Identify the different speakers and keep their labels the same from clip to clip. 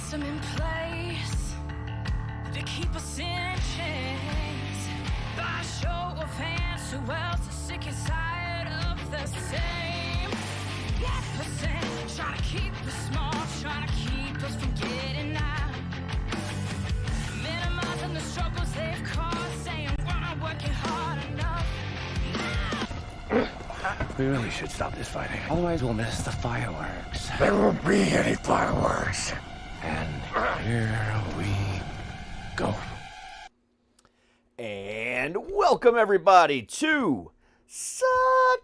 Speaker 1: system in place to keep us in chains. By show of hands, who else is sick and tired of the same 1%? Trying to keep us small, trying to keep us from getting out. Minimizing the struggles they've caused, saying we're not working hard enough.
Speaker 2: We really should stop this fighting. Otherwise, we'll miss the fireworks.
Speaker 3: There won't be any fireworks.
Speaker 2: And here we go.
Speaker 4: And welcome, everybody, to Suck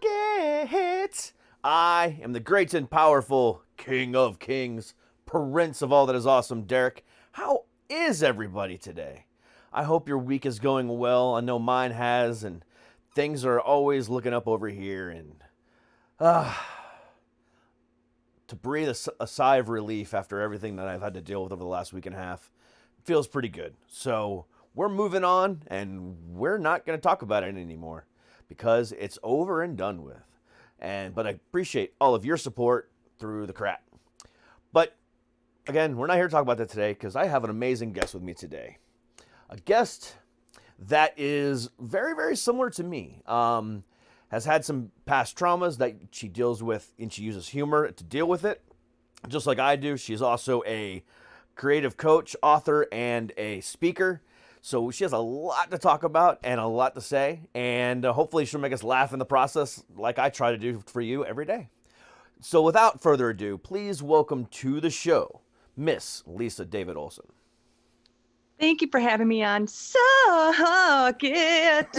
Speaker 4: It. I am the great and powerful King of Kings, Prince of all that is awesome, Derek. How is everybody today? I hope your week is going well. I know mine has, and things are always looking up over here, and to breathe a sigh of relief after everything that I've had to deal with over the last week and a half feels pretty good. So we're moving on, and we're not going to talk about it anymore because it's over and done with. But I appreciate all of your support through the crap. But again, we're not here to talk about that today because I have an amazing guest with me today. A guest that is very, very similar to me. Has had some past traumas that she deals with, and she uses humor to deal with it, just like I do. She's also a creative coach, author, and a speaker. So she has a lot to talk about and a lot to say, and hopefully she'll make us laugh in the process like I try to do for you every day. So without further ado, please welcome to the show, Miss Lisa David Olson.
Speaker 5: Thank you for having me on Suck It.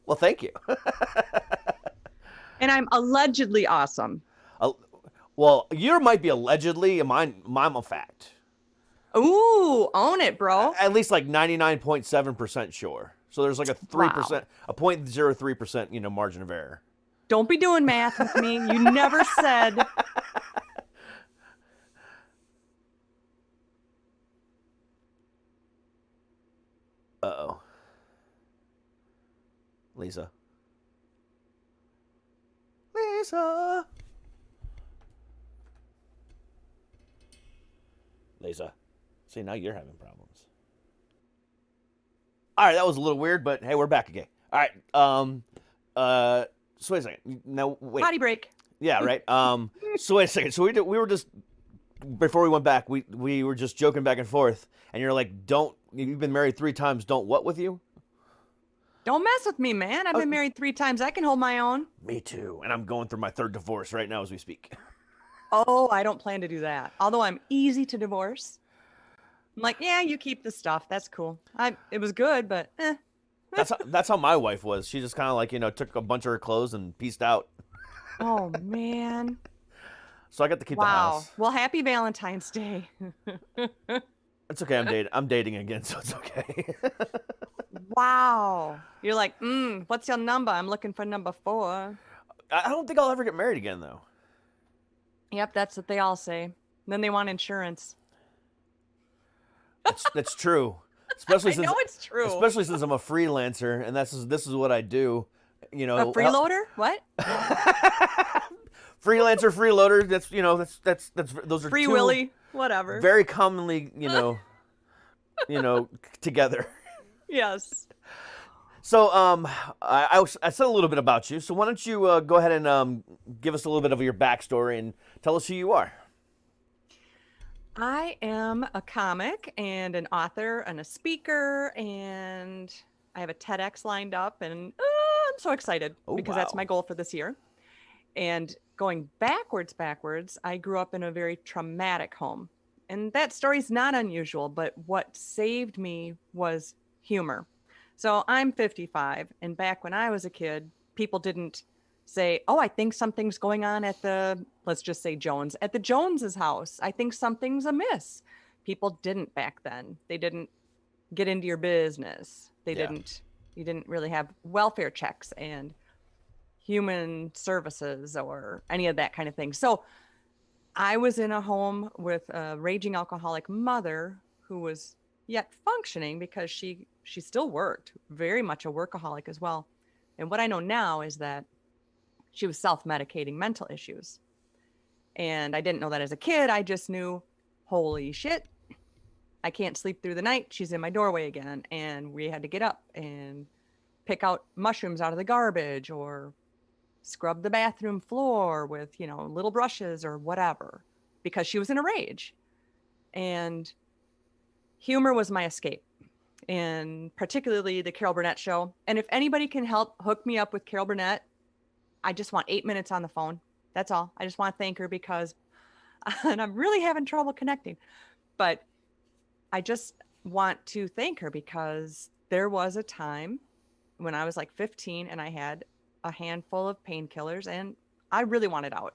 Speaker 4: Well, thank you.
Speaker 5: And I'm allegedly awesome.
Speaker 4: Well, you might be allegedly, and mine a fact.
Speaker 5: Ooh, own it, bro.
Speaker 4: At least like 99.7% sure. So there's like a 3%,
Speaker 5: Wow.
Speaker 4: a 0.03%, margin of error.
Speaker 5: Don't be doing math with me. You never said.
Speaker 4: Uh-oh. Lisa. See, now you're having problems. All right, that was a little weird, but hey, we're back again. All right. So wait a second. Now, wait.
Speaker 5: Potty break.
Speaker 4: Yeah, right. So wait a second. So we were just, before we went back, we were just joking back and forth, and you're like, you've been married 3 times, don't what with you?
Speaker 5: Don't mess with me, man. I've been married 3 times. I can hold my own.
Speaker 4: Me too. And I'm going through my 3rd divorce right now as we speak.
Speaker 5: Oh, I don't plan to do that. Although I'm easy to divorce. I'm like, yeah, you keep the stuff. That's cool. It was good, but eh.
Speaker 4: That's how my wife was. She just kind of like, took a bunch of her clothes and pieced out.
Speaker 5: Oh, man.
Speaker 4: So I got to keep the
Speaker 5: Wow.
Speaker 4: house.
Speaker 5: Well, happy Valentine's Day.
Speaker 4: It's okay. I'm dating again, so it's okay.
Speaker 5: Wow. You're like, what's your number? I'm looking for number 4.
Speaker 4: I don't think I'll ever get married again, though.
Speaker 5: Yep, that's what they all say. Then they want insurance.
Speaker 4: That's true. Especially
Speaker 5: I
Speaker 4: since
Speaker 5: know it's true.
Speaker 4: Especially since I'm a freelancer, and this is what I do.
Speaker 5: A freeloader? What?
Speaker 4: Freelancer, freeloader. That's those are
Speaker 5: Free
Speaker 4: two
Speaker 5: Willy, whatever.
Speaker 4: very commonly, together.
Speaker 5: Yes.
Speaker 4: So, I said a little bit about you. So why don't you go ahead and give us a little bit of your backstory and tell us who you are.
Speaker 5: I am a comic and an author and a speaker, and I have a TEDx lined up, and I'm so excited because that's
Speaker 4: wow.
Speaker 5: my goal for this year. And going backwards, I grew up in a very traumatic home. And that story's not unusual, but what saved me was humor. So I'm 55, and back when I was a kid, people didn't say, oh, I think something's going on at let's just say at the Joneses' house. I think something's amiss. People didn't back then. They didn't get into your business. You didn't really have welfare checks and human services or any of that kind of thing. So I was in a home with a raging alcoholic mother who was yet functioning because she still worked, very much a workaholic as well. And what I know now is that she was self-medicating mental issues. And I didn't know that as a kid. I just knew, holy shit, I can't sleep through the night. She's in my doorway again. And we had to get up and pick out mushrooms out of the garbage or scrub the bathroom floor with, little brushes or whatever, because she was in a rage. And humor was my escape, and particularly the Carol Burnett show. And if anybody can help hook me up with Carol Burnett, I just want 8 minutes on the phone. That's all. I just want to thank her because, and I'm really having trouble connecting, but I just want to thank her because there was a time when I was like 15 and I had a handful of painkillers and I really wanted out.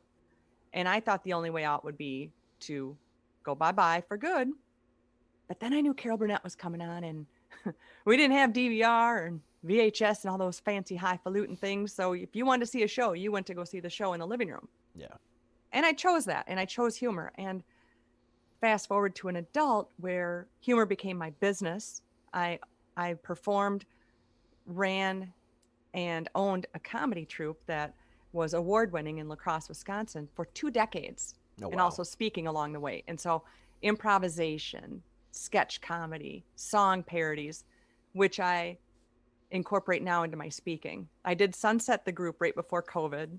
Speaker 5: And I thought the only way out would be to go bye-bye for good. But then I knew Carol Burnett was coming on, and we didn't have DVR and VHS and all those fancy highfalutin things. So if you wanted to see a show, you went to go see the show in the living room.
Speaker 4: Yeah.
Speaker 5: And I chose that, and I chose humor. And fast forward to an adult where humor became my business. I performed, ran, and owned a comedy troupe that was award-winning in La Crosse, Wisconsin for 2 decades,
Speaker 4: Oh,
Speaker 5: and
Speaker 4: wow.
Speaker 5: also speaking along the way. And so improvisation, sketch comedy, song parodies, which I incorporate now into my speaking. I did sunset the group right before COVID.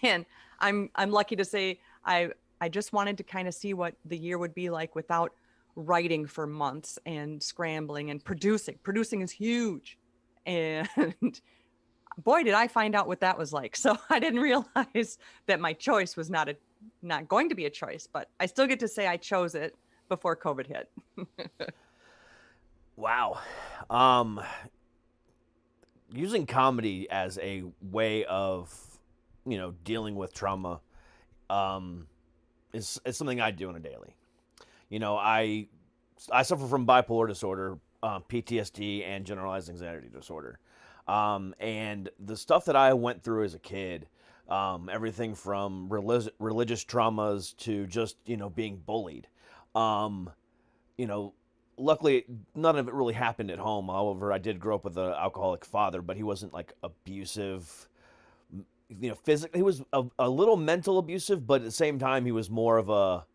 Speaker 5: And I'm lucky to say I just wanted to kind of see what the year would be like without writing for months and scrambling and producing. Producing is huge. And boy, did I find out what that was like. So I didn't realize that my choice was not going to be a choice, but I still get to say I chose it before COVID hit.
Speaker 4: Wow. Using comedy as a way of, dealing with trauma, is something I do on a daily. I suffer from bipolar disorder, PTSD, and generalized anxiety disorder. And the stuff that I went through as a kid, everything from religious traumas to just, being bullied. Luckily, none of it really happened at home. However, I did grow up with an alcoholic father, but he wasn't like abusive. Physically, he was a little mental abusive, but at the same time, he was more of a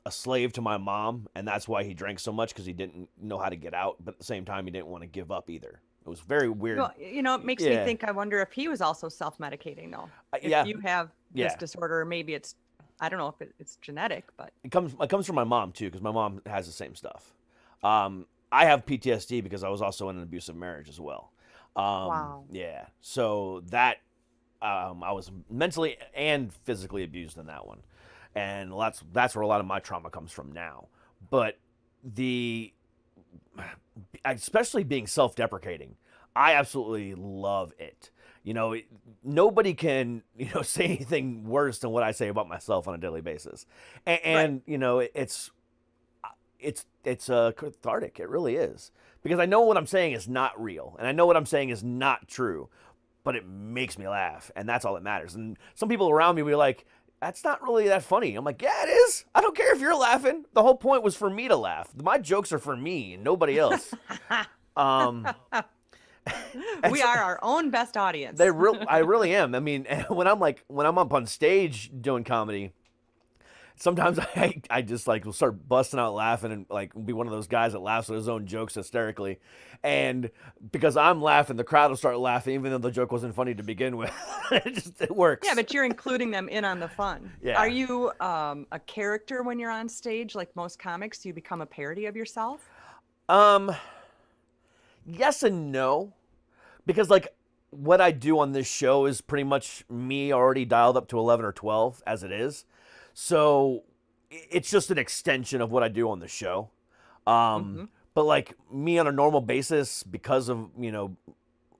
Speaker 4: slave to my mom, and that's why he drank so much, because he didn't know how to get out. But at the same time, he didn't want to give up either. It was very weird.
Speaker 5: Well, it makes me think, I wonder if he was also self-medicating, though. If you have this disorder, maybe it's, I don't know if it's genetic, but
Speaker 4: it comes from my mom too, because my mom has the same stuff. I have PTSD because I was also in an abusive marriage as well.
Speaker 5: Wow.
Speaker 4: Yeah. So that I was mentally and physically abused in that one, and that's where a lot of my trauma comes from now. But especially being self-deprecating, I absolutely love it. Nobody can, say anything worse than what I say about myself on a daily basis. And
Speaker 5: right.
Speaker 4: It's cathartic. It really is. Because I know what I'm saying is not real, and I know what I'm saying is not true, but it makes me laugh, and that's all that matters. And some people around me will be like, that's not really that funny. I'm like, yeah, it is. I don't care if you're laughing. The whole point was for me to laugh. My jokes are for me and nobody else.
Speaker 5: We are our own best audience.
Speaker 4: I really am. I mean, when I'm up on stage doing comedy, sometimes I just will start busting out laughing and be one of those guys that laughs at his own jokes hysterically. And because I'm laughing, the crowd will start laughing, even though the joke wasn't funny to begin with. It works.
Speaker 5: Yeah, but you're including them in on the fun.
Speaker 4: Yeah.
Speaker 5: Are you a character when you're on stage, like most comics? Do you become a parody of yourself?
Speaker 4: Yes and no. Because what I do on this show is pretty much me already dialed up to 11 or 12 as it is. So it's just an extension of what I do on the show. But me on a normal basis, because of,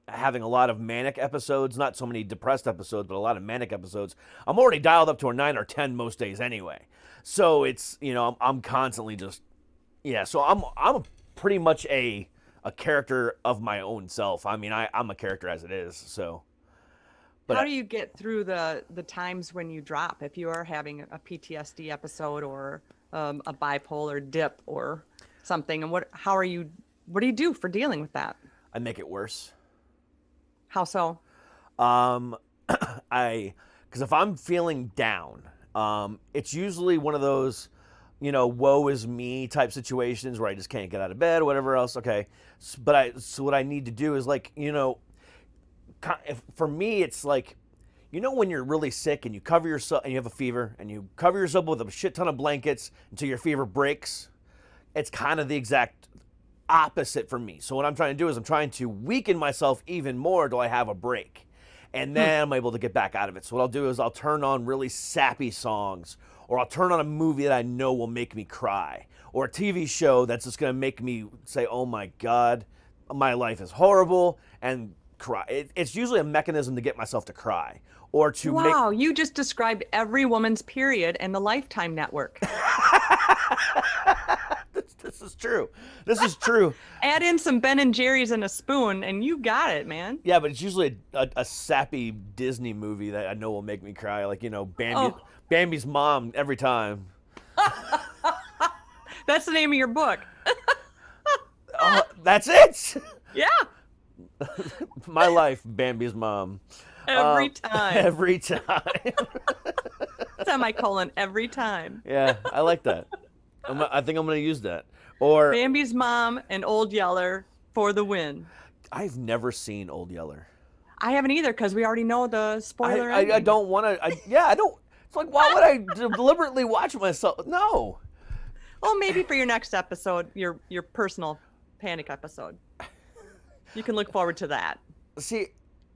Speaker 4: having a lot of manic episodes, not so many depressed episodes, but a lot of manic episodes, I'm already dialed up to a 9 or 10 most days anyway. So it's, I'm constantly just, so I'm pretty much a character of my own self. I mean, I'm a character as it is. So, but
Speaker 5: how do you get through the times when you drop? If you are having a PTSD episode or a bipolar dip or something, and what do you do for dealing with that?
Speaker 4: I make it worse.
Speaker 5: How so?
Speaker 4: I Because if I'm feeling down, it's usually one of those, woe is me type situations where I just can't get out of bed or whatever else. Okay. So what I need to do is like, for me, it's like, when you're really sick and you cover yourself and you have a fever and you cover yourself with a shit ton of blankets until your fever breaks, it's kind of the exact opposite for me. So what I'm trying to do is I'm trying to weaken myself even more till I have a break. And then I'm able to get back out of it. So what I'll do is I'll turn on really sappy songs, or I'll turn on a movie that I know will make me cry, or a TV show that's just going to make me say, oh my God, my life is horrible, and cry. It's usually a mechanism to get myself to cry. Or to
Speaker 5: wow, you just described every woman's period and the Lifetime Network.
Speaker 4: This is true. This is true.
Speaker 5: Add in some Ben and Jerry's and a spoon, and you got it, man.
Speaker 4: Yeah, but it's usually a sappy Disney movie that I know will make me cry. Like, Bambi's mom every time.
Speaker 5: That's the name of your book.
Speaker 4: That's it.
Speaker 5: Yeah.
Speaker 4: My life, Bambi's mom.
Speaker 5: Every time.
Speaker 4: Every time.
Speaker 5: Semicolon, every time.
Speaker 4: Yeah, I like that. I think I'm going to use that. Or
Speaker 5: Bambi's mom and Old Yeller for the win.
Speaker 4: I've never seen Old Yeller.
Speaker 5: I haven't either because we already know the spoiler.
Speaker 4: I don't want to. I don't. It's like, why would I deliberately watch myself? No.
Speaker 5: Well, maybe for your next episode, your personal panic episode. You can look forward to that.
Speaker 4: See,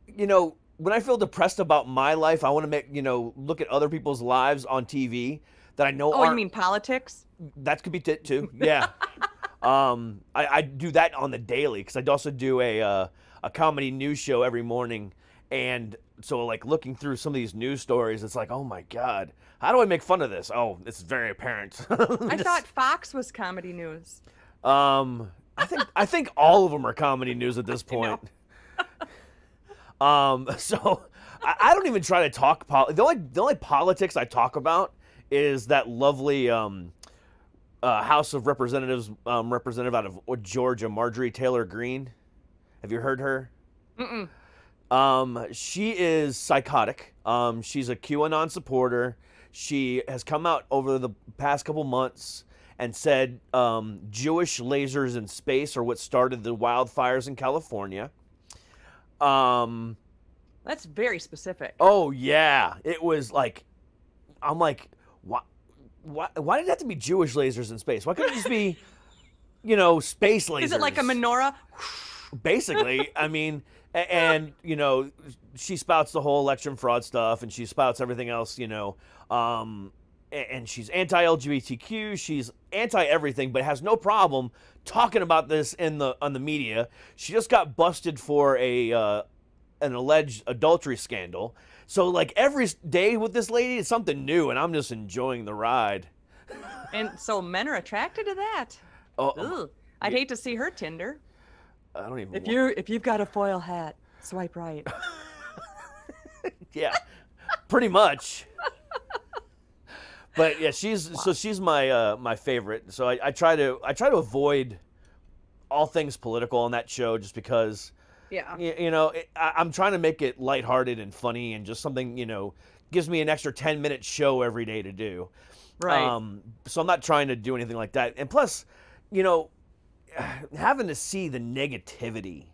Speaker 4: when I feel depressed about my life, I want to make, look at other people's lives on TV that I know
Speaker 5: you mean politics?
Speaker 4: That could be it too. Yeah. I do that on the daily because I also do a comedy news show every morning. And so like looking through some of these news stories, it's like, oh my God, how do I make fun of this? Oh, it's very apparent.
Speaker 5: I thought Fox was comedy news.
Speaker 4: I think all of them are comedy news at this point. So I don't even try to talk the only politics I talk about is that lovely House of Representatives representative out of Georgia, Marjorie Taylor Greene. Have you heard her?
Speaker 5: Mm-mm.
Speaker 4: She is psychotic. She's a QAnon supporter. She has come out over the past couple months and said Jewish lasers in space are what started the wildfires in California.
Speaker 5: That's very specific.
Speaker 4: Oh yeah, it was like, I'm like, why did it have to be Jewish lasers in space? Why couldn't it just be, space lasers?
Speaker 5: Is it like a menorah?
Speaker 4: Basically, I mean, and she spouts the whole election fraud stuff, and she spouts everything else, and she's anti-LGBTQ, she's anti-everything, but has no problem talking about this on the media. She just got busted for an alleged adultery scandal. So like every day with this lady is something new, and I'm just enjoying the ride.
Speaker 5: And so men are attracted to that.
Speaker 4: Oh,
Speaker 5: I'd hate to see her Tinder.
Speaker 4: I don't even.
Speaker 5: If you've got a foil hat, swipe right.
Speaker 4: Yeah, pretty much. But yeah, she's my favorite. So I try to avoid all things political on that show just because.
Speaker 5: Yeah.
Speaker 4: I'm trying to make it lighthearted and funny and just something, gives me an extra 10-minute show every day to do.
Speaker 5: Right.
Speaker 4: So I'm not trying to do anything like that. And plus, having to see the negativity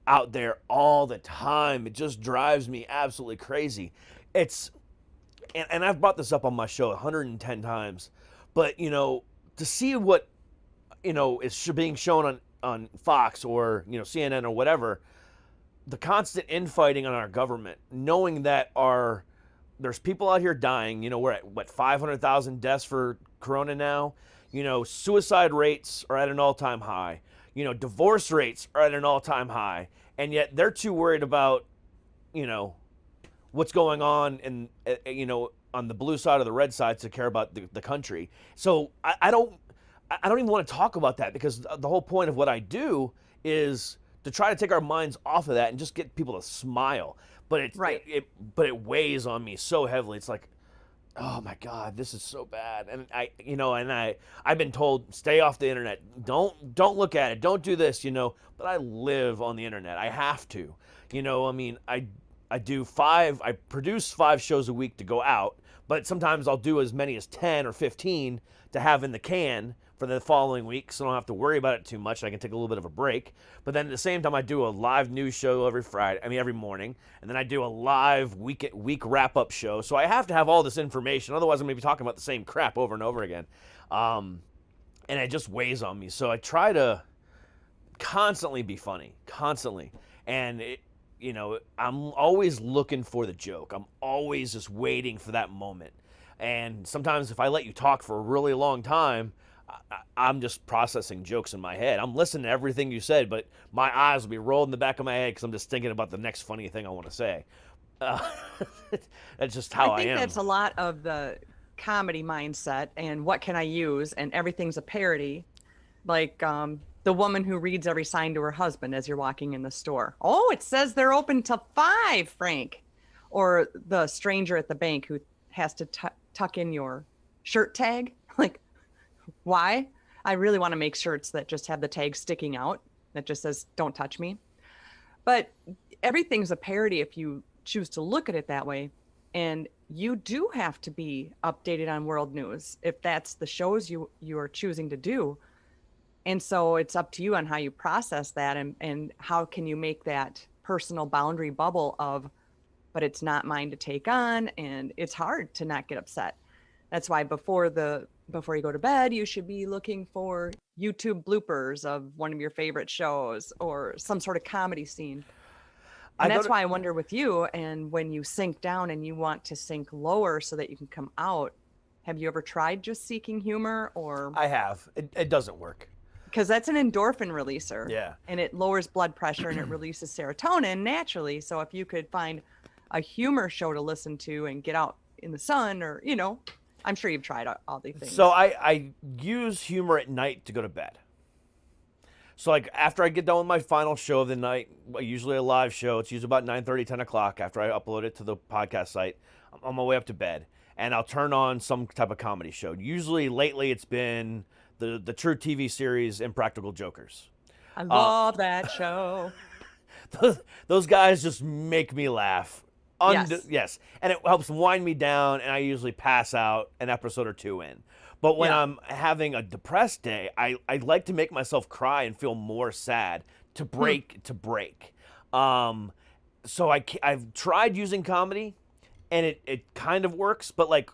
Speaker 4: out there all the time, it just drives me absolutely crazy. And I've brought this up on my show 110 times, but, to see what, is being shown on Fox or CNN or whatever, the constant infighting on our government, knowing that there's people out here dying. We're at 500,000 deaths for Corona now. Suicide rates are at an all-time high. Divorce rates are at an all-time high, and yet they're too worried about what's going on in on the blue side or the red side to care about the country. So I don't even want to talk about that because the whole point of what I do is to try to take our minds off of that and just get people to smile. But it weighs on me so heavily. It's like, oh my God, this is so bad. And I've been told, stay off the internet. Don't look at it. Don't do this, But I live on the internet. I have to. I produce 5 shows a week to go out, but sometimes I'll do as many as 10 or 15 to have in the can for the following week, so I don't have to worry about it too much. I can take a little bit of a break. But then at the same time, I do a live news show every morning, and then I do a live week wrap-up show. So I have to have all this information, otherwise I'm going to be talking about the same crap over and over again. And it just weighs on me. So I try to constantly be funny, constantly. And I'm always looking for the joke. I'm always just waiting for that moment. And sometimes if I let you talk for a really long time, I'm just processing jokes in my head. I'm listening to everything you said, but my eyes will be rolling in the back of my head because I'm just thinking about the next funny thing I want to say. That's just how I am.
Speaker 5: I think that's a lot of the comedy mindset and what can I use, and everything's a parody. Like the woman who reads every sign to her husband as you're walking in the store. Oh, it says they're open till 5, Frank. Or the stranger at the bank who has to tuck in your shirt tag. Like, why? I really want to make shirts that just have the tag sticking out that just says, don't touch me. But everything's a parody if you choose to look at it that way. And you do have to be updated on world news if that's the shows you are choosing to do. And so it's up to you on how you process that and how can you make that personal boundary bubble of, but it's not mine to take on. And it's hard to not get upset. That's why before you go to bed, you should be looking for YouTube bloopers of one of your favorite shows or some sort of comedy scene. And that's why I wonder with you, and when you sink down and you want to sink lower so that you can come out, have you ever tried just seeking humor? Or
Speaker 4: I have. It doesn't work.
Speaker 5: Because that's an endorphin releaser.
Speaker 4: Yeah. And
Speaker 5: it lowers blood pressure and it releases serotonin naturally. So if you could find a humor show to listen to and get out in the sun, or, I'm sure you've tried all these things.
Speaker 4: So I use humor at night to go to bed. So like after I get done with my final show of the night, usually a live show, it's usually about 9:30, 10 o'clock after I upload it to the podcast site, I'm on my way up to bed. And I'll turn on some type of comedy show. Usually lately it's been the true TV series Impractical Jokers.
Speaker 5: I love that show.
Speaker 4: Those guys just make me laugh.
Speaker 5: Yes.
Speaker 4: And it helps wind me down, and I usually pass out an episode or 2 in. But when I'm having a depressed day, I like to make myself cry and feel more sad to break. So I've tried using comedy, and it kind of works. But like,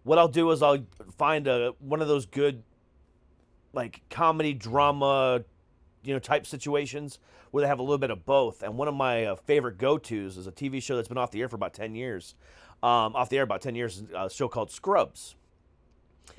Speaker 4: what I'll do is I'll find one of those good, like, comedy drama, type situations where they have a little bit of both. And one of my favorite go-tos is a TV show that's been off the air for about 10 years. A show called Scrubs.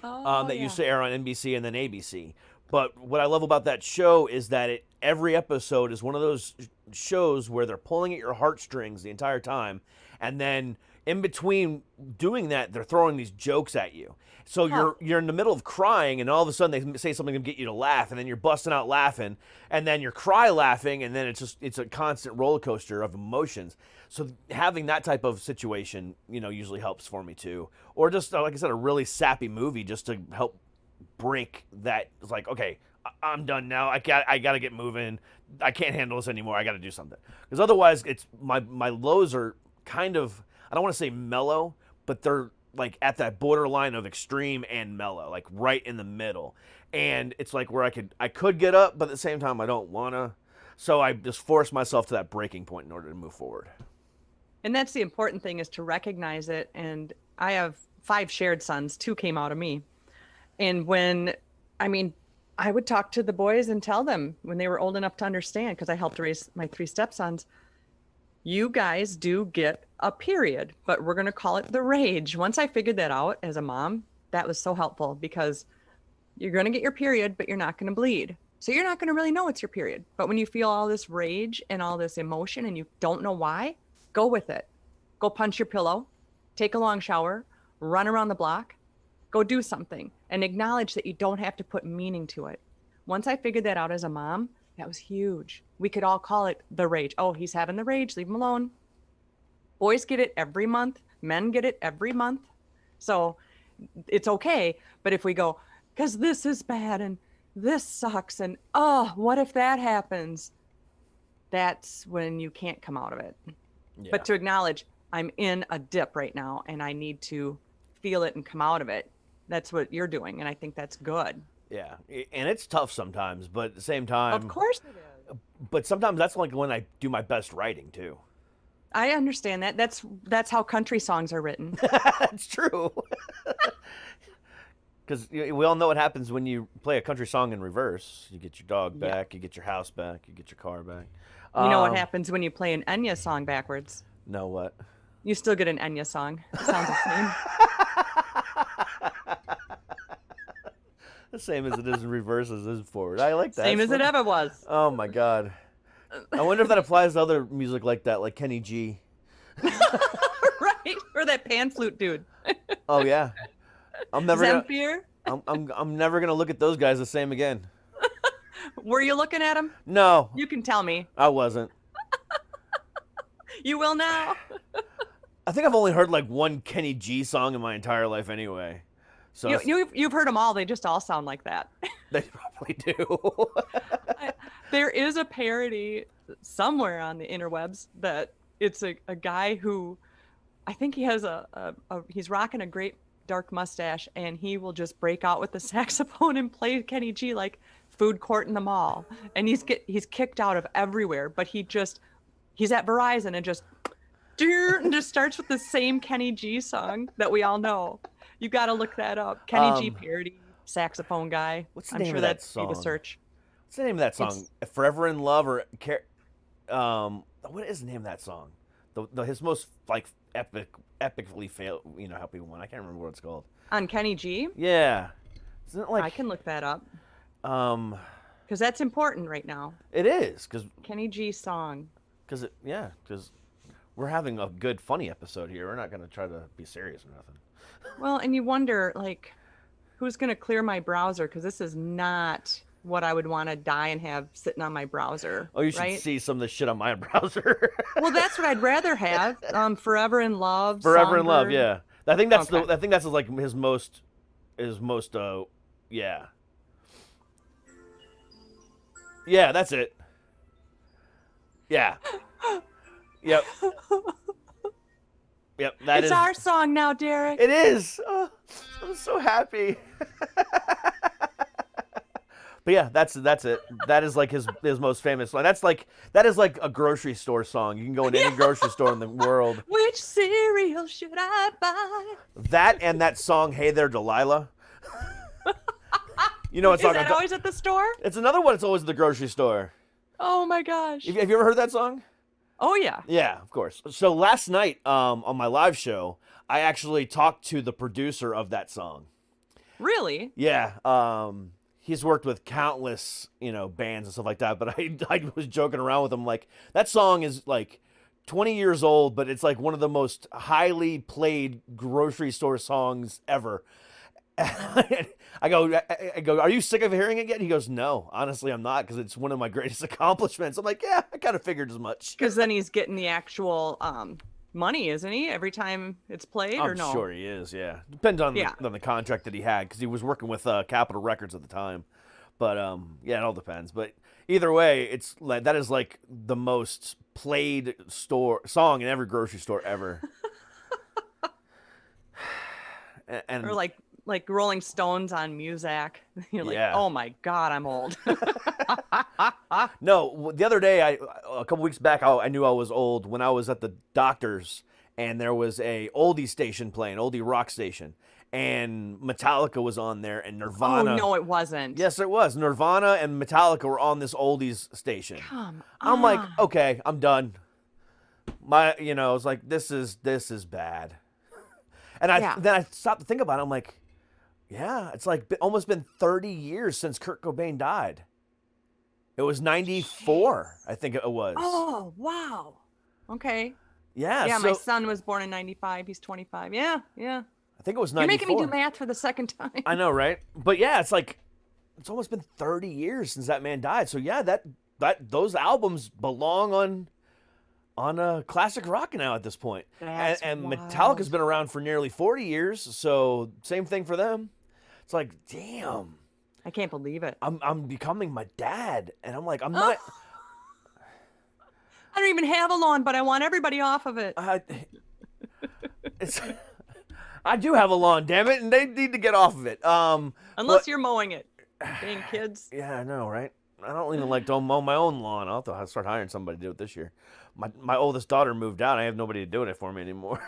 Speaker 4: That used to air on NBC and then ABC. But what I love about that show is that every episode is one of those shows where they're pulling at your heartstrings the entire time, and then in between doing that, they're throwing these jokes at you. So you're in the middle of crying, and all of a sudden they say something to get you to laugh, and then you're busting out laughing, and then you're cry laughing, and then it's a constant roller coaster of emotions. So having that type of situation, usually helps for me too. Or just, like I said, a really sappy movie just to help break that. It's like, okay, I'm done now. I got to get moving. I can't handle this anymore. I got to do something. Because otherwise, it's my lows are kind of, I don't want to say mellow, but they're like at that borderline of extreme and mellow, like right in the middle. And it's like where I could get up, but at the same time I don't want to. So I just force myself to that breaking point in order to move forward.
Speaker 5: And that's the important thing, is to recognize it. And I have 5 shared sons, 2 came out of me. And I would talk to the boys and tell them when they were old enough to understand, because I helped raise my 3 stepsons, you guys do get a period, but we're going to call it the rage. Once I figured that out as a mom, that was so helpful, because you're going to get your period, but you're not going to bleed. So you're not going to really know it's your period. But when you feel all this rage and all this emotion and you don't know why, go with it. Go punch your pillow, take a long shower, run around the block, go do something, and acknowledge that you don't have to put meaning to it. Once I figured that out as a mom, that was huge. We could all call it the rage. Oh, he's having the rage, leave him alone. Boys get it every month. Men get it every month. So it's okay. But if we go, because this is bad and this sucks, and oh, what if that happens? That's when you can't come out of it.
Speaker 4: Yeah.
Speaker 5: But to acknowledge I'm in a dip right now and I need to feel it and come out of it. That's what you're doing. And I think that's good.
Speaker 4: Yeah, and it's tough sometimes, but at the same time,
Speaker 5: Of course it is.
Speaker 4: but sometimes that's like when I do my best writing too.
Speaker 5: I understand that. That's how country songs are written.
Speaker 4: That's true. Because we all know what happens when you play a country song in reverse. You get your dog
Speaker 5: Yeah.
Speaker 4: back, you get your house back, you get your car back.
Speaker 5: You know what happens when you play an Enya song backwards?
Speaker 4: No, what?
Speaker 5: You still get an Enya song. It sounds the same.
Speaker 4: The same as it is in reverse as it is forward. I like that.
Speaker 5: Same as it ever was.
Speaker 4: Oh my god. I wonder if that applies to other music like that, like Kenny G.
Speaker 5: Right? Or that pan flute dude.
Speaker 4: Oh yeah. I'm never gonna,
Speaker 5: Zamfir?
Speaker 4: I'm never gonna look at those guys the same again.
Speaker 5: Were you looking at him?
Speaker 4: No,
Speaker 5: You can tell me.
Speaker 4: I wasn't.
Speaker 5: You will now.
Speaker 4: I think I've only heard like one Kenny G song in my entire life anyway. So
Speaker 5: You've heard them all. They just all sound like that.
Speaker 4: they probably do.
Speaker 5: There is a parody somewhere on the interwebs that it's a guy who, I think he has he's rocking a great dark mustache and he will just break out with the saxophone and play Kenny G like food court in the mall. And he's kicked out of everywhere, but he's at Verizon and just starts with the same Kenny G song that we all know. You got to look that up. Kenny G parody, saxophone guy.
Speaker 4: What's the
Speaker 5: I'm
Speaker 4: name
Speaker 5: sure
Speaker 4: of that
Speaker 5: that's be the
Speaker 4: song?
Speaker 5: search.
Speaker 4: What's the name of that song? Forever in Love or what is the name of that song? His most like epically fail. You know how people went. I can't remember what it's called.
Speaker 5: On Kenny G?
Speaker 4: Yeah, isn't it like
Speaker 5: I can look that up.
Speaker 4: um?
Speaker 5: Because that's important right now.
Speaker 4: It is because
Speaker 5: Kenny G song.
Speaker 4: because we're having a good funny episode here. We're not gonna try to be serious or nothing.
Speaker 5: Well, and you wonder, like, who's going to clear my browser? Because this is not what I would want to die and have sitting on my browser.
Speaker 4: Oh, you should
Speaker 5: right?
Speaker 4: see some of the shit on my browser.
Speaker 5: Well, that's what I'd rather have. Forever in Love.
Speaker 4: Forever in Love,
Speaker 5: Songbird.
Speaker 4: yeah. I think that's
Speaker 5: Okay.
Speaker 4: I think that's like his most yeah. Yeah, that's it. Yeah. Yep. Yep,
Speaker 5: It's our song now, Derek.
Speaker 4: It is. Oh, I'm so happy. But yeah, that's it. That is like his most famous line. That is like a grocery store song. You can go in any grocery store in the world.
Speaker 5: Which cereal should I buy?
Speaker 4: That and that song, "Hey There, Delilah." You know what
Speaker 5: Is
Speaker 4: song?
Speaker 5: that always at the store?
Speaker 4: It's another one. It's always at the grocery store.
Speaker 5: Oh my gosh.
Speaker 4: Have you ever heard that song?
Speaker 5: Oh yeah.
Speaker 4: Yeah, of course. So last night on my live show, I actually talked to the producer of that song.
Speaker 5: Really?
Speaker 4: Yeah. He's worked with countless, bands and stuff like that. But I was joking around with him like that song is like 20 years old, but it's like one of the most highly played grocery store songs ever. I go, are you sick of hearing it yet? He goes, no, honestly, I'm not, because it's one of my greatest accomplishments. I'm like, yeah, I kind of figured as much.
Speaker 5: Because then he's getting the actual money, isn't he? Every time it's played, or
Speaker 4: I'm
Speaker 5: no?
Speaker 4: sure he is, yeah. Depends on the contract that he had, because he was working with Capitol Records at the time. But yeah, it all depends. But either way, it's like that is like the most played song in every grocery store ever. and
Speaker 5: Or like Rolling Stones on Muzak. You're like,
Speaker 4: Yeah.
Speaker 5: oh my God, I'm old.
Speaker 4: No, the other day, a couple weeks back, I knew I was old when I was at the doctor's, and there was a oldie station playing, oldie rock station, and Metallica was on there, and Nirvana.
Speaker 5: Oh no, it wasn't.
Speaker 4: Yes, it was. Nirvana and Metallica were on this oldies station.
Speaker 5: Come
Speaker 4: I'm like,
Speaker 5: on.
Speaker 4: okay, I'm done. It's like this is bad. And then I stopped to think about it. I'm like, yeah, it's like almost been 30 years since Kurt Cobain died. It was 94, I think it was.
Speaker 5: Oh wow. Okay.
Speaker 4: Yeah.
Speaker 5: Yeah,
Speaker 4: so
Speaker 5: my son was born in '95. He's 25. Yeah.
Speaker 4: I think it was 94.
Speaker 5: You're making me do math for the second time.
Speaker 4: I know, right? But yeah, it's like it's almost been 30 years since that man died. So yeah, that those albums belong on classic rock now at this point.
Speaker 5: That's
Speaker 4: and
Speaker 5: wild.
Speaker 4: Metallica's been around for nearly 40 years, so same thing for them. It's like, damn,
Speaker 5: I can't believe it.
Speaker 4: I'm becoming my dad, and I'm like, I'm not.
Speaker 5: I don't even have a lawn, but I want everybody off of it.
Speaker 4: I do have a lawn, damn it, and they need to get off of it.
Speaker 5: Unless you're mowing it. Dang kids.
Speaker 4: Yeah, I know, right? I don't even like to mow my own lawn. I'll have to start hiring somebody to do it this year. My oldest daughter moved out. I have nobody to do it for me anymore.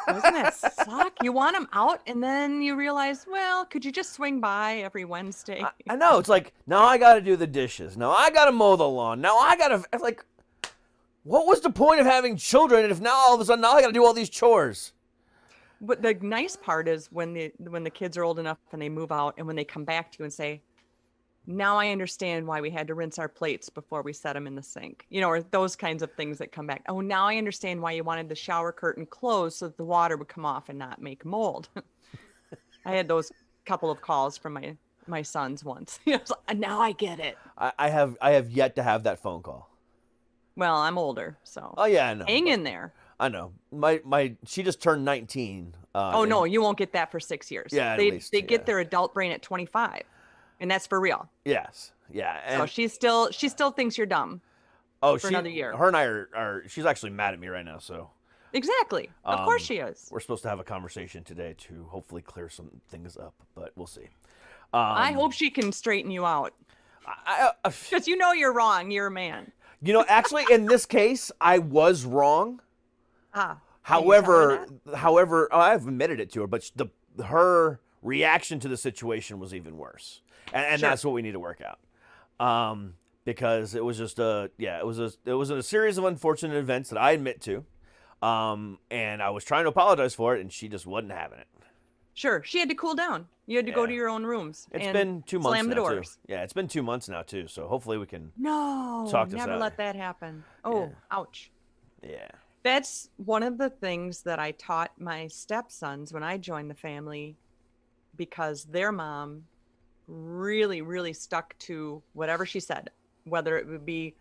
Speaker 5: Doesn't that suck? You want them out, and then you realize, well, could you just swing by every Wednesday?
Speaker 4: I know. It's like, now I got to do the dishes. Now I got to mow the lawn. Now I got to, like, what was the point of having children if now all of a sudden now I got to do all these chores?
Speaker 5: But the nice part is when the kids are old enough and they move out, and when they come back to you and say, now I understand why we had to rinse our plates before we set them in the sink, or those kinds of things that come back. Oh, now I understand why you wanted the shower curtain closed so that the water would come off and not make mold. I had those couple of calls from my sons once. Now I get it.
Speaker 4: I have yet to have that phone call.
Speaker 5: Well, I'm older, so.
Speaker 4: Oh yeah, I know.
Speaker 5: Hang in there.
Speaker 4: I know. She just turned 19.
Speaker 5: No, you won't get that for 6 years.
Speaker 4: Yeah,
Speaker 5: they get their adult brain at 25. And that's for real.
Speaker 4: Yes. Yeah. And
Speaker 5: so she still thinks you're dumb. For another year.
Speaker 4: Her and I are. She's actually mad at me right now. So.
Speaker 5: Exactly. Of course she is.
Speaker 4: We're supposed to have a conversation today to hopefully clear some things up, but we'll see.
Speaker 5: I hope she can straighten you out. Because you're wrong. You're a man.
Speaker 4: Actually, in this case, I was wrong.
Speaker 5: However,
Speaker 4: I've admitted it to her, but her reaction to the situation was even worse. And
Speaker 5: Sure.
Speaker 4: That's what we need to work out, because it was just it was a series of unfortunate events that I admit to, and I was trying to apologize for it, and she just wasn't having it.
Speaker 5: Sure, she had to cool down. You had to go to your own rooms.
Speaker 4: It's
Speaker 5: and
Speaker 4: been 2 months
Speaker 5: slam the
Speaker 4: now
Speaker 5: doors.
Speaker 4: too. Yeah, it's been 2 months now too. So hopefully we can.
Speaker 5: No,
Speaker 4: talk this
Speaker 5: never
Speaker 4: out.
Speaker 5: let that happen. Oh,
Speaker 4: Yeah.
Speaker 5: ouch.
Speaker 4: Yeah.
Speaker 5: That's one of the things that I taught my stepsons when I joined the family, because their mom really, really stuck to whatever she said, whether it would be,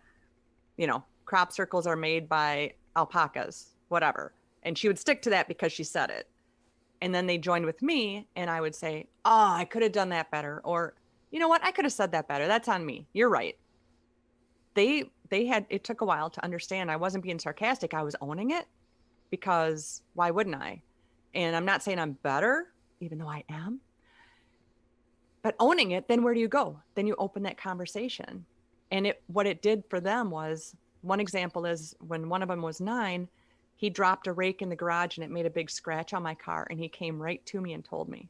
Speaker 5: crop circles are made by alpacas, whatever. And she would stick to that because she said it. And then they joined with me and I would say, oh, I could have done that better. Or, you know what? I could have said that better. That's on me. You're right. It took a while to understand I wasn't being sarcastic. I was owning it, because why wouldn't I? And I'm not saying I'm better, even though I am. But owning it, then where do you go? Then you open that conversation. And what it did for them was, one example is when one of them was 9, he dropped a rake in the garage and it made a big scratch on my car. And he came right to me and told me.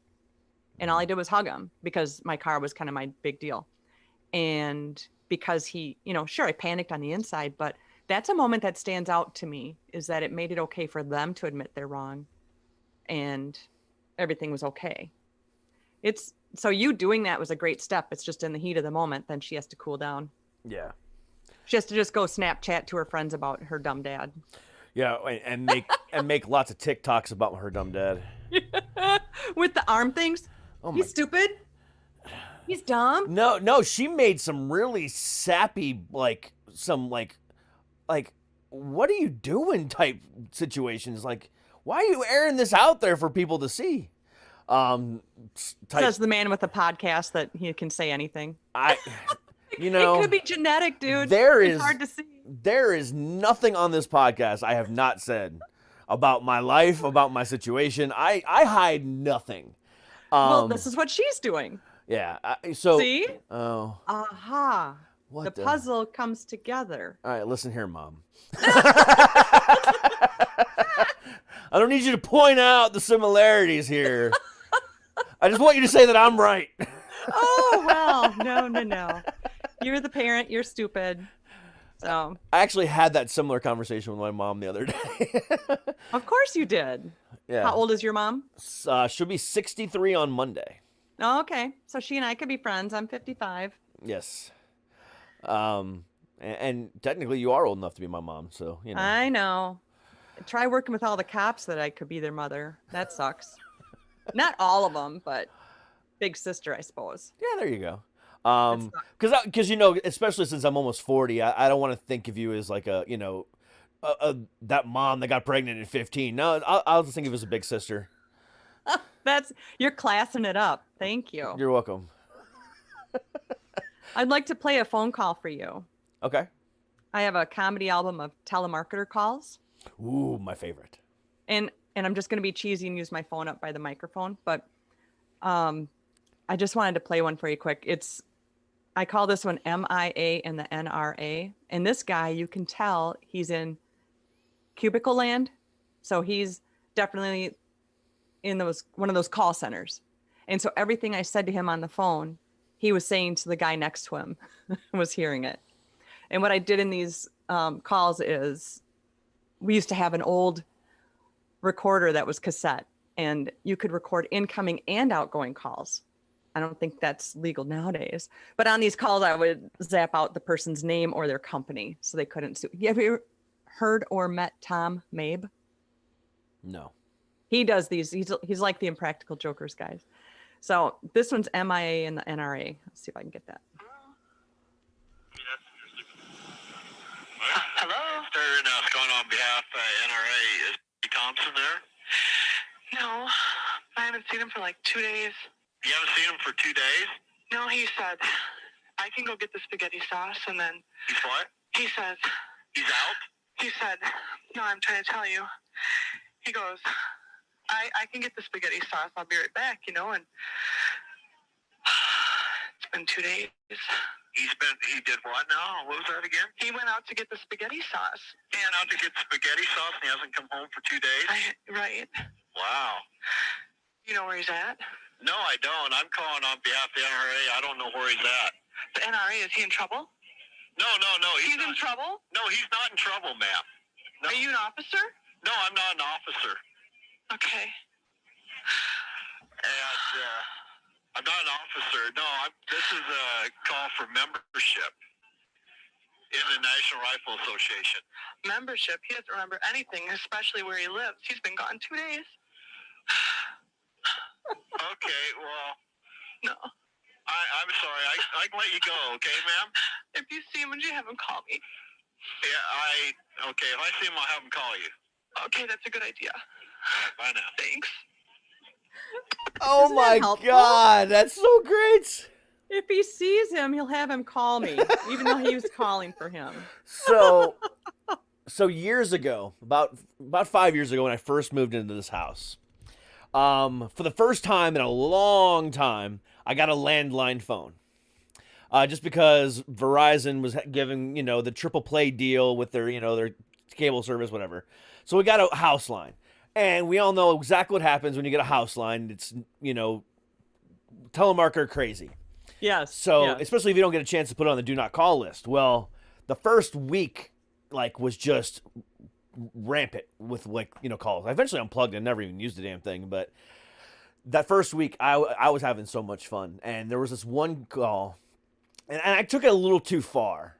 Speaker 5: And all I did was hug him, because my car was kind of my big deal. And because he, sure, I panicked on the inside, but that's a moment that stands out to me, is that it made it okay for them to admit they're wrong and everything was okay. So you doing that was a great step. It's just in the heat of the moment, then she has to cool down.
Speaker 4: Yeah.
Speaker 5: She has to just go Snapchat to her friends about her dumb dad.
Speaker 4: Yeah, and make lots of TikToks about her dumb dad.
Speaker 5: With the arm things.
Speaker 4: Oh
Speaker 5: He's stupid. He's dumb.
Speaker 4: No, she made some really sappy, like what are you doing type situations. Like, why are you airing this out there for people to see?
Speaker 5: Says the man with the podcast that he can say anything.
Speaker 4: It
Speaker 5: could be genetic, dude.
Speaker 4: It's
Speaker 5: hard to see.
Speaker 4: There is nothing on this podcast I have not said about my life, about my situation. I hide nothing.
Speaker 5: Well, this is what she's doing.
Speaker 4: Yeah.
Speaker 5: See?
Speaker 4: Oh.
Speaker 5: Aha.
Speaker 4: What
Speaker 5: the puzzle comes together.
Speaker 4: All right, listen here, Mom. I don't need you to point out the similarities here. I just want you to say that I'm right.
Speaker 5: Oh, well, no. You're the parent. You're stupid. So
Speaker 4: I actually had that similar conversation with my mom the other day.
Speaker 5: Of course you did.
Speaker 4: Yeah.
Speaker 5: How old is your mom?
Speaker 4: She'll be 63 on Monday.
Speaker 5: Oh, okay. So she and I could be friends. I'm 55.
Speaker 4: Yes. And technically you are old enough to be my mom, so,
Speaker 5: I know. Try working with all the cops that I could be their mother. That sucks. Not all of them, but big sister, I suppose.
Speaker 4: Yeah, there you go. Because especially since I'm almost 40, I don't want to think of you as like that mom that got pregnant at 15. No, I'll just think of you as a big sister.
Speaker 5: You're classing it up. Thank you.
Speaker 4: You're welcome.
Speaker 5: I'd like to play a phone call for you.
Speaker 4: Okay.
Speaker 5: I have a comedy album of telemarketer calls.
Speaker 4: Ooh, my favorite.
Speaker 5: And I'm just going to be cheesy and use my phone up by the microphone, but I just wanted to play one for you quick. I call this one MIA and the NRA. And this guy, you can tell he's in cubicle land. So he's definitely in one of those call centers. And so everything I said to him on the phone, he was saying to the guy next to him, was hearing it. And what I did in these calls is we used to have an old recorder that was cassette, and you could record incoming and outgoing calls. I don't think that's legal nowadays, but on these calls, I would zap out the person's name or their company so they couldn't sue. Have you heard or met Tom Mabe?
Speaker 4: No.
Speaker 5: He does these. He's like the Impractical Jokers guys. So this one's MIA and the NRA. Let's see if I can get that.
Speaker 6: Hello? Stern calling on behalf of NRA. Is Thompson there?
Speaker 7: No, I haven't seen him for like 2 days.
Speaker 6: You haven't seen him for 2 days?
Speaker 7: No, he said, I can go get the spaghetti sauce, and then
Speaker 6: He's what?
Speaker 7: he says,
Speaker 6: He's out?
Speaker 7: he said, no, I'm trying to tell you. He goes, I can get the spaghetti sauce. I'll be right back, and it's been 2 days.
Speaker 6: He did what now? What was that again?
Speaker 7: He went out to get the spaghetti sauce.
Speaker 6: He went out to get spaghetti sauce and he hasn't come home for 2 days?
Speaker 7: Right.
Speaker 6: Wow.
Speaker 7: You know where he's at?
Speaker 6: No, I don't. I'm calling on behalf of the NRA. I don't know where he's at.
Speaker 7: The NRA, is he in trouble?
Speaker 6: No.
Speaker 7: He's in trouble?
Speaker 6: No, he's not in trouble, ma'am. No.
Speaker 7: Are you an officer?
Speaker 6: No, I'm not an officer.
Speaker 7: Okay.
Speaker 6: And, I'm not an officer. No, this is a call for membership in the National Rifle Association.
Speaker 7: Membership? He doesn't remember anything, especially where he lives. He's been gone 2 days.
Speaker 6: Okay, well,
Speaker 7: No.
Speaker 6: I'm sorry. I can let you go, okay, ma'am?
Speaker 7: If you see him, would you have him call me?
Speaker 6: Yeah, okay, if I see him, I'll have him call you.
Speaker 7: Okay, that's a good idea.
Speaker 6: Bye now.
Speaker 7: Thanks.
Speaker 4: Oh
Speaker 5: Isn't that
Speaker 4: my
Speaker 5: helpful?
Speaker 4: God, that's so great.
Speaker 5: If he sees him, he'll have him call me, even though he was calling for him.
Speaker 4: So years ago, about 5 years ago, when I first moved into this house, for the first time in a long time, I got a landline phone. Just because Verizon was giving, the triple play deal with their cable service, whatever. So we got a house line. And we all know exactly what happens when you get a house line. It's, telemarketer crazy.
Speaker 5: Yes.
Speaker 4: So,
Speaker 5: yes.
Speaker 4: especially if you don't get a chance to put it on the do not call list. Well, the first week, was just rampant with, calls. I eventually unplugged and never even used the damn thing. But that first week, I was having so much fun. And there was this one call, and I took it a little too far.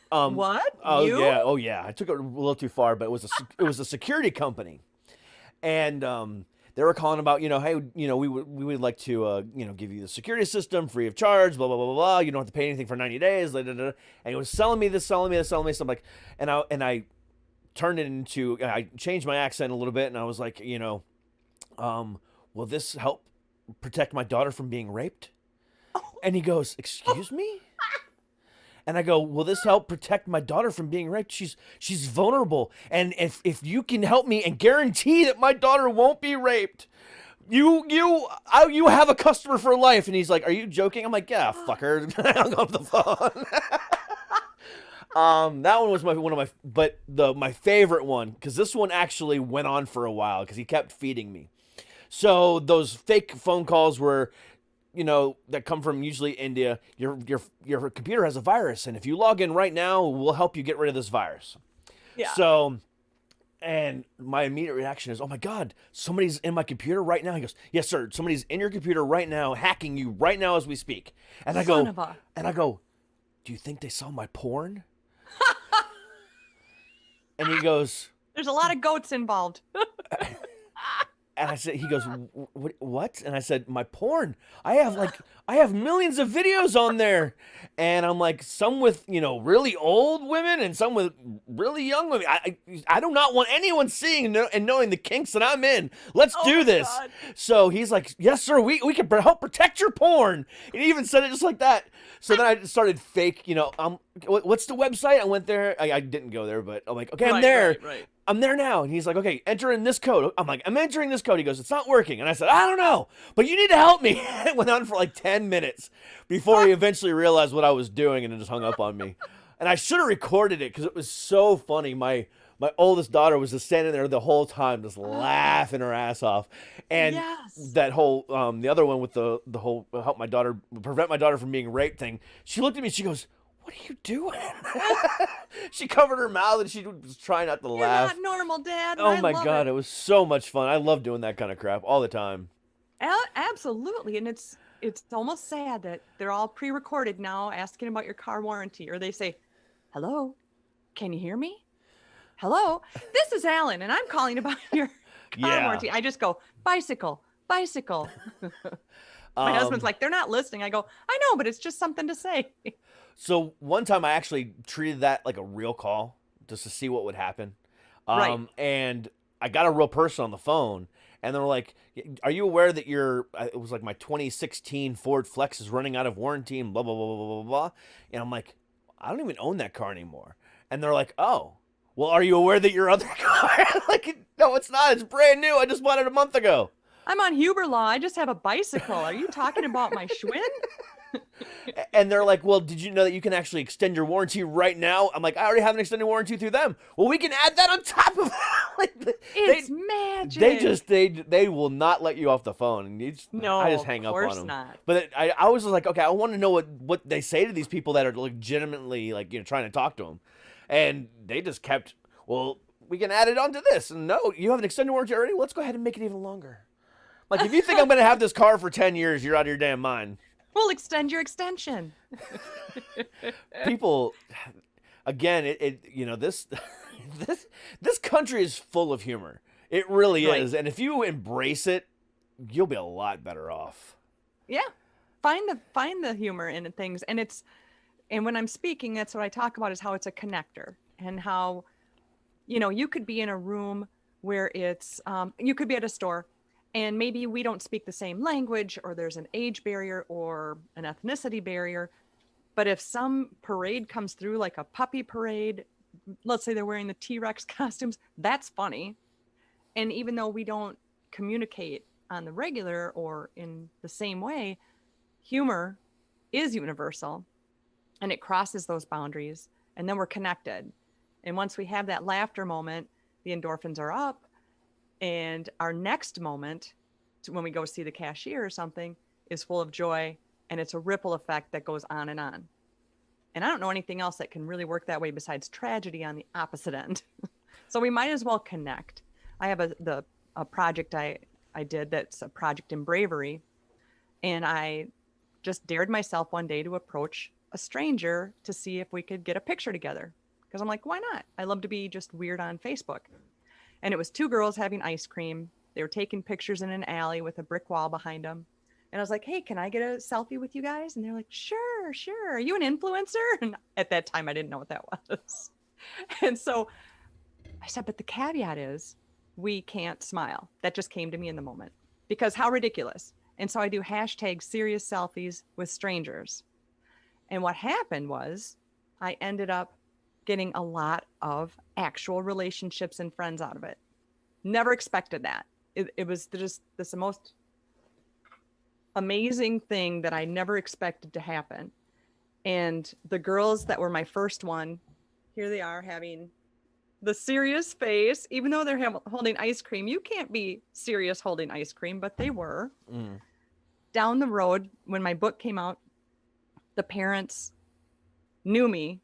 Speaker 5: What?
Speaker 4: Oh
Speaker 5: You?
Speaker 4: yeah, oh yeah. I took it a little too far, but it was a security company, and they were calling about, hey, we would like to give you the security system free of charge, blah blah blah blah blah. You don't have to pay anything for 90 days. Blah, blah, blah. And it was selling me this. So I'm like, and I turned it into, I changed my accent a little bit, and I was like, will this help protect my daughter from being raped? And he goes, excuse me? And I go, will this help protect my daughter from being raped? She's vulnerable. And if you can help me and guarantee that my daughter won't be raped, you have a customer for life. And he's like, are you joking? I'm like, yeah, fucker. I hung up the phone. That one was my favorite one, because this one actually went on for a while because he kept feeding me. So those fake phone calls were, that come from usually India. Your computer has a virus, and if you log in right now, we'll help you get rid of this virus.
Speaker 5: Yeah.
Speaker 4: So, and my immediate reaction is, oh my God, somebody's in my computer right now. He goes, yes, sir. Somebody's in your computer right now, hacking you right now as we speak. And I go, do you think they saw my porn? And he goes,
Speaker 5: There's a lot of goats involved.
Speaker 4: And I said, he goes, what? And I said, my porn. I have millions of videos on there. And I'm like, some with, really old women and some with really young women. I do not want anyone seeing and knowing the kinks that I'm in. Let's do this.
Speaker 5: God.
Speaker 4: So he's like, yes, sir, we can help protect your porn. And he even said it just like that. So then I started fake, what's the website? I went there. I didn't go there, but I'm like, okay, I'm there.
Speaker 5: Right.
Speaker 4: I'm there now. And he's like, okay, enter in this code. I'm like, I'm entering this code. He goes, it's not working. And I said, I don't know, but you need to help me. It went on for like 10 minutes before he eventually realized what I was doing and then just hung up on me. And I should have recorded it because it was so funny. My oldest daughter was just standing there the whole time, just laughing her ass off. And that whole, the other one with the whole prevent my daughter from being raped thing, she looked at me and she goes, what are you doing? She covered her mouth and she was trying not to laugh.
Speaker 5: You're not normal, Dad.
Speaker 4: Oh my God, it was so much fun. I love doing that kind of crap all the time.
Speaker 5: Absolutely. And it's almost sad that they're all pre-recorded now asking about your car warranty. Or they say, hello, can you hear me? Hello, this is Alan and I'm calling about your car warranty. I just go, bicycle. My husband's like, they're not listening. I go, I know, but it's just something to say.
Speaker 4: So one time I actually treated that like a real call just to see what would happen.
Speaker 5: Right.
Speaker 4: And I got a real person on the phone and they were like, are you aware that it was like my 2016 Ford Flex is running out of warranty and blah, blah, blah, blah, blah, blah. And I'm like, I don't even own that car anymore. And they're like, oh, well, are you aware that your other car? Like, no, it's not. It's brand new. I just bought it a month ago.
Speaker 5: I'm on Huber Law. I just have a bicycle. Are you talking about my Schwinn?
Speaker 4: And they're like, well, did you know that you can actually extend your warranty right now? I'm like, I already have an extended warranty through them. Well, we can add that on top of that.
Speaker 5: It's magic.
Speaker 4: They will not let you off the phone. And
Speaker 5: No,
Speaker 4: I just hang up on them.
Speaker 5: of course not.
Speaker 4: But I was just like, okay, I want to know what they say to these people that are legitimately trying to talk to them. And they just kept, well, we can add it onto this. And no, you have an extended warranty already? Let's go ahead and make it even longer. Like, if you think I'm going to have this car for 10 years, you're out of your damn mind.
Speaker 5: We'll extend your extension.
Speaker 4: People, again, this country is full of humor. It really is. And if you embrace it, you'll be a lot better off.
Speaker 5: Yeah. Find the humor in things. And when I'm speaking, that's what I talk about, is how it's a connector and how, you could be in a room where it's, you could be at a store and maybe we don't speak the same language, or there's an age barrier or an ethnicity barrier. But if some parade comes through, like a puppy parade, let's say they're wearing the T-Rex costumes, that's funny. And even though we don't communicate on the regular or in the same way, humor is universal and it crosses those boundaries, and then we're connected. And once we have that laughter moment, the endorphins are up. And our next moment, when we go see the cashier or something, is full of joy, and it's a ripple effect that goes on and on. And I don't know anything else that can really work that way besides tragedy on the opposite end. So we might as well connect. I have a project I did that's a project in bravery, and I just dared myself one day to approach a stranger to see if we could get a picture together. Because I'm like, why not? I love to be just weird on Facebook. And it was two girls having ice cream. They were taking pictures in an alley with a brick wall behind them. And I was like, hey, can I get a selfie with you guys? And they're like, sure. Are you an influencer? And at that time, I didn't know what that was. And so I said, but the caveat is we can't smile. That just came to me in the moment, because how ridiculous. And so I do hashtag serious selfies with strangers. And what happened was I ended up getting a lot of actual relationships and friends out of it. Never expected that. It was just the most amazing thing that I never expected to happen. And the girls that were my first one, here they are having the serious face, even though they're holding ice cream. You can't be serious holding ice cream, but they were. Down the road, when my book came out, the parents knew me.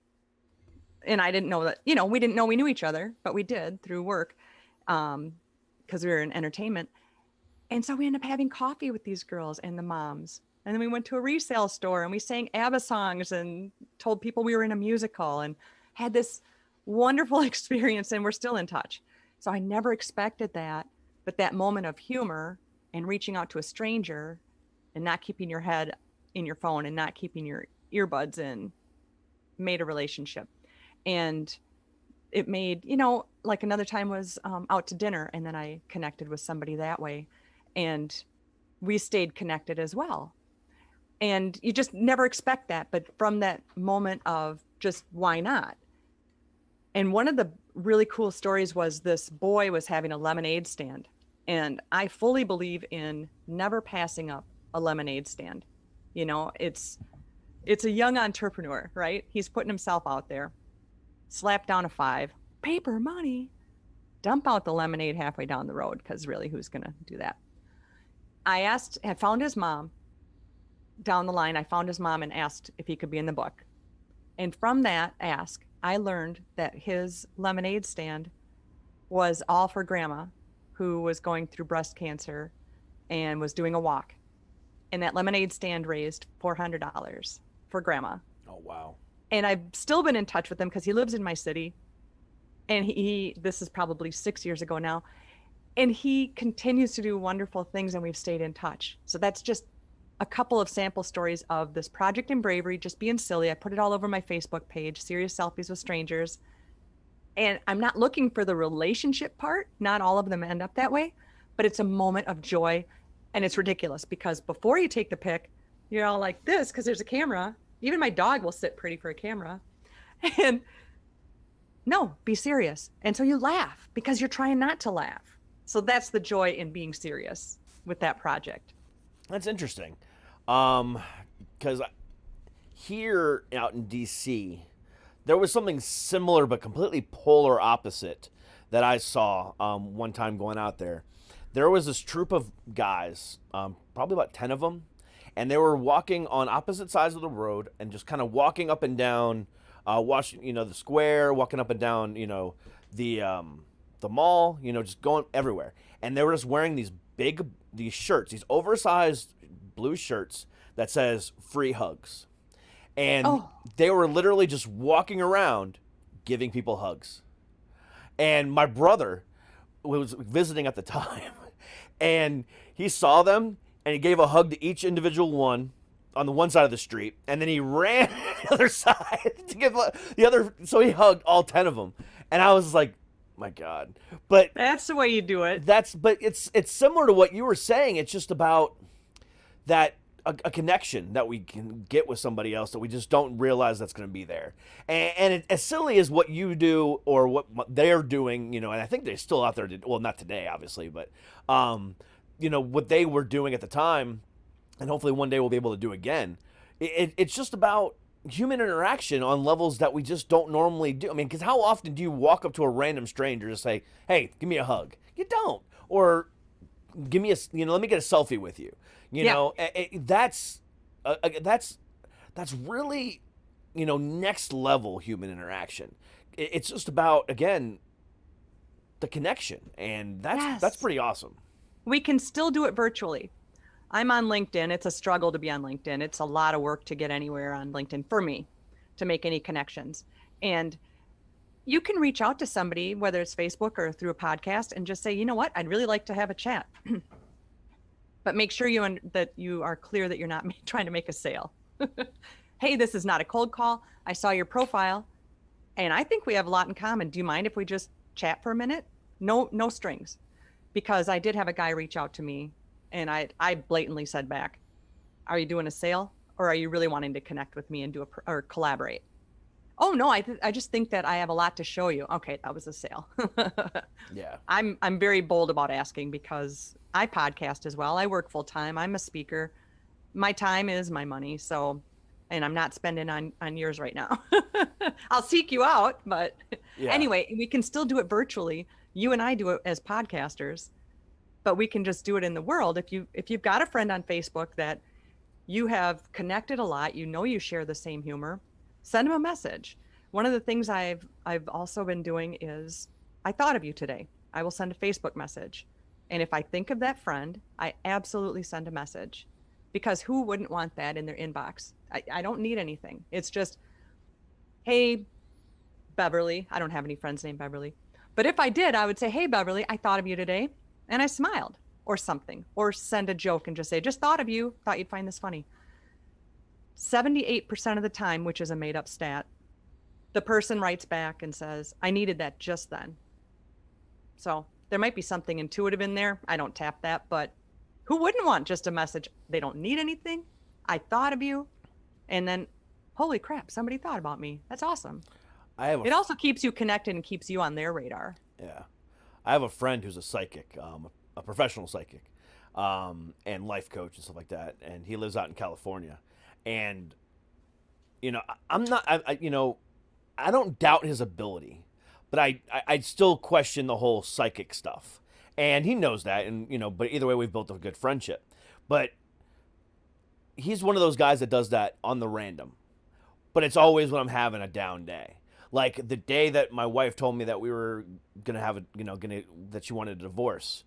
Speaker 5: And I didn't know that, we didn't know we knew each other, but we did through work, because we were in entertainment. And so we ended up having coffee with these girls and the moms. And then we went to a resale store and we sang ABBA songs and told people we were in a musical and had this wonderful experience, and we're still in touch. So I never expected that. But that moment of humor and reaching out to a stranger and not keeping your head in your phone and not keeping your earbuds in made a relationship. And it made, like another time was out to dinner, and then I connected with somebody that way, and we stayed connected as well. And you just never expect that, but from that moment of just why not? And one of the really cool stories was this boy was having a lemonade stand, and I fully believe in never passing up a lemonade stand. It's a young entrepreneur, right? He's putting himself out there. Slap down a 5, paper money, dump out the lemonade halfway down the road, because really, who's going to do that? I found his mom down the line. I found his mom and asked if he could be in the book. And from that ask, I learned that his lemonade stand was all for grandma, who was going through breast cancer and was doing a walk. And that lemonade stand raised $400 for grandma.
Speaker 4: Oh, wow.
Speaker 5: And I've still been in touch with him because he lives in my city. And this is probably 6 years ago now. And he continues to do wonderful things, and we've stayed in touch. So that's just a couple of sample stories of this project in Bravery, just being silly. I put it all over my Facebook page, Serious Selfies with Strangers. And I'm not looking for the relationship part. Not all of them end up that way, but it's a moment of joy. And it's ridiculous because before you take the pic, you're all like this because there's a camera. Even my dog will sit pretty for a camera. And no, be serious. And so you laugh because you're trying not to laugh. So that's the joy in being serious with that project.
Speaker 4: That's interesting. Because here out in DC, there was something similar but completely polar opposite that I saw one time going out there. There was this troop of guys, probably about 10 of them, and they were walking on opposite sides of the road and just kind of walking up and down, watching, the square, walking up and down, the mall, just going everywhere. And they were just wearing these shirts, these oversized blue shirts that says free hugs. And they were literally just walking around giving people hugs. And my brother was visiting at the time, and he saw them, and he gave a hug to each individual one on the one side of the street, and then he ran to the other side to give the other, so he hugged all 10 of them. And I was like, my God. But
Speaker 5: that's the way you do it.
Speaker 4: But it's similar to what you were saying. It's just about that a connection that we can get with somebody else that we just don't realize that's going to be there. And as silly as what you do or what they're doing, and I think they're still out there. Well, not today, obviously, but what they were doing at the time, and hopefully one day we'll be able to do again. It's just about human interaction on levels that we just don't normally do. I mean, because how often do you walk up to a random stranger and say, "Hey, give me a hug"? You don't. Or give me let me get a selfie with you. That's really, next level human interaction. It's just about, again, the connection, and that's pretty awesome.
Speaker 5: We can still do it virtually. I'm on LinkedIn. It's a struggle to be on LinkedIn. It's a lot of work to get anywhere on LinkedIn for me to make any connections. And you can reach out to somebody, whether it's Facebook or through a podcast, and just say, you know what, I'd really like to have a chat. But make sure that you are clear that you're not trying to make a sale. Hey, this is not a cold call. I saw your profile, and I think we have a lot in common. Do you mind if we just chat for a minute? No strings. Because I did have a guy reach out to me, and I blatantly said back, are you doing a sale, or are you really wanting to connect with me and or collaborate? Oh no, I just think that I have a lot to show you. Okay, that was a sale.
Speaker 4: Yeah.
Speaker 5: I'm very bold about asking because I podcast as well. I work full time. I'm a speaker. My time is my money. So, and I'm not spending on yours right now. I'll seek you out, but anyway, we can still do it virtually. You and I do it as podcasters, but we can just do it in the world. If you've got a friend on Facebook that you have connected a lot, you share the same humor, send them a message. One of the things I've also been doing is I thought of you today. I will send a Facebook message. And if I think of that friend, I absolutely send a message, because who wouldn't want that in their inbox? I don't need anything. It's just, hey, Beverly. I don't have any friends named Beverly. But if I did, I would say, hey, Beverly, I thought of you today. And I smiled or something, or send a joke and just say, just thought of you, thought you'd find this funny. 78% of the time, which is a made up stat, the person writes back and says, I needed that just then. So there might be something intuitive in there. I don't tap that, but who wouldn't want just a message? They don't need anything. I thought of you. And then, holy crap, somebody thought about me. That's awesome. It also keeps you connected and keeps you on their radar.
Speaker 4: Yeah. I have a friend who's a psychic, a professional psychic, and life coach and stuff like that. And he lives out in California. And, you know, I don't doubt his ability, but I still question the whole psychic stuff. And he knows that, and, you know, but either way, we've built a good friendship. But he's one of those guys that does that on the random. But it's always when I'm having a down day. Like the day that my wife told me that we were gonna have that she wanted a divorce.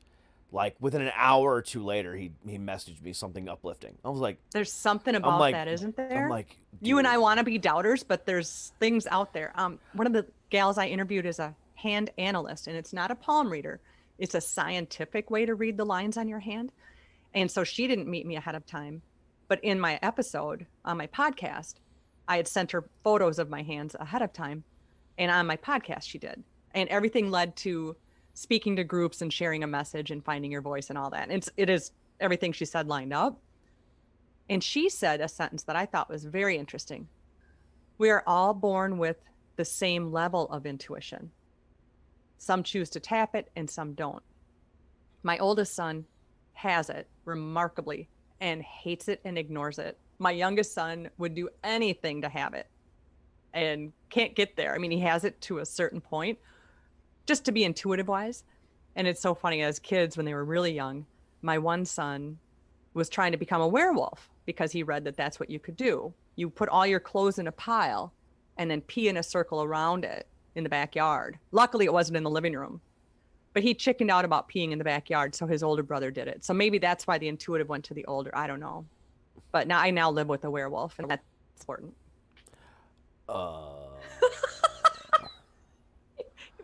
Speaker 4: Like within an hour or two later, he messaged me something uplifting. I was like,
Speaker 5: there's something about that, isn't there?
Speaker 4: I'm like,
Speaker 5: you and I want to be doubters, but there's things out there. One of the gals I interviewed is a hand analyst, and it's not a palm reader. It's a scientific way to read the lines on your hand. And so she didn't meet me ahead of time. But in my episode on my podcast, I had sent her photos of my hands ahead of time. And on my podcast, she did. And everything led to speaking to groups and sharing a message and finding your voice and all that. And it is everything she said lined up. And she said a sentence that I thought was very interesting. We are all born with the same level of intuition. Some choose to tap it and some don't. My oldest son has it remarkably and hates it and ignores it. My youngest son would do anything to have it and can't get there. I mean, he has it to a certain point, just to be intuitive wise. And it's so funny, as kids, when they were really young, my one son was trying to become a werewolf because he read that that's what you could do. You put all your clothes in a pile and then pee in a circle around it in the backyard. Luckily, it wasn't in the living room, but he chickened out about peeing in the backyard. So his older brother did it. So maybe that's why the intuitive went to the older. I don't know. But now I live with a werewolf, and that's important. Were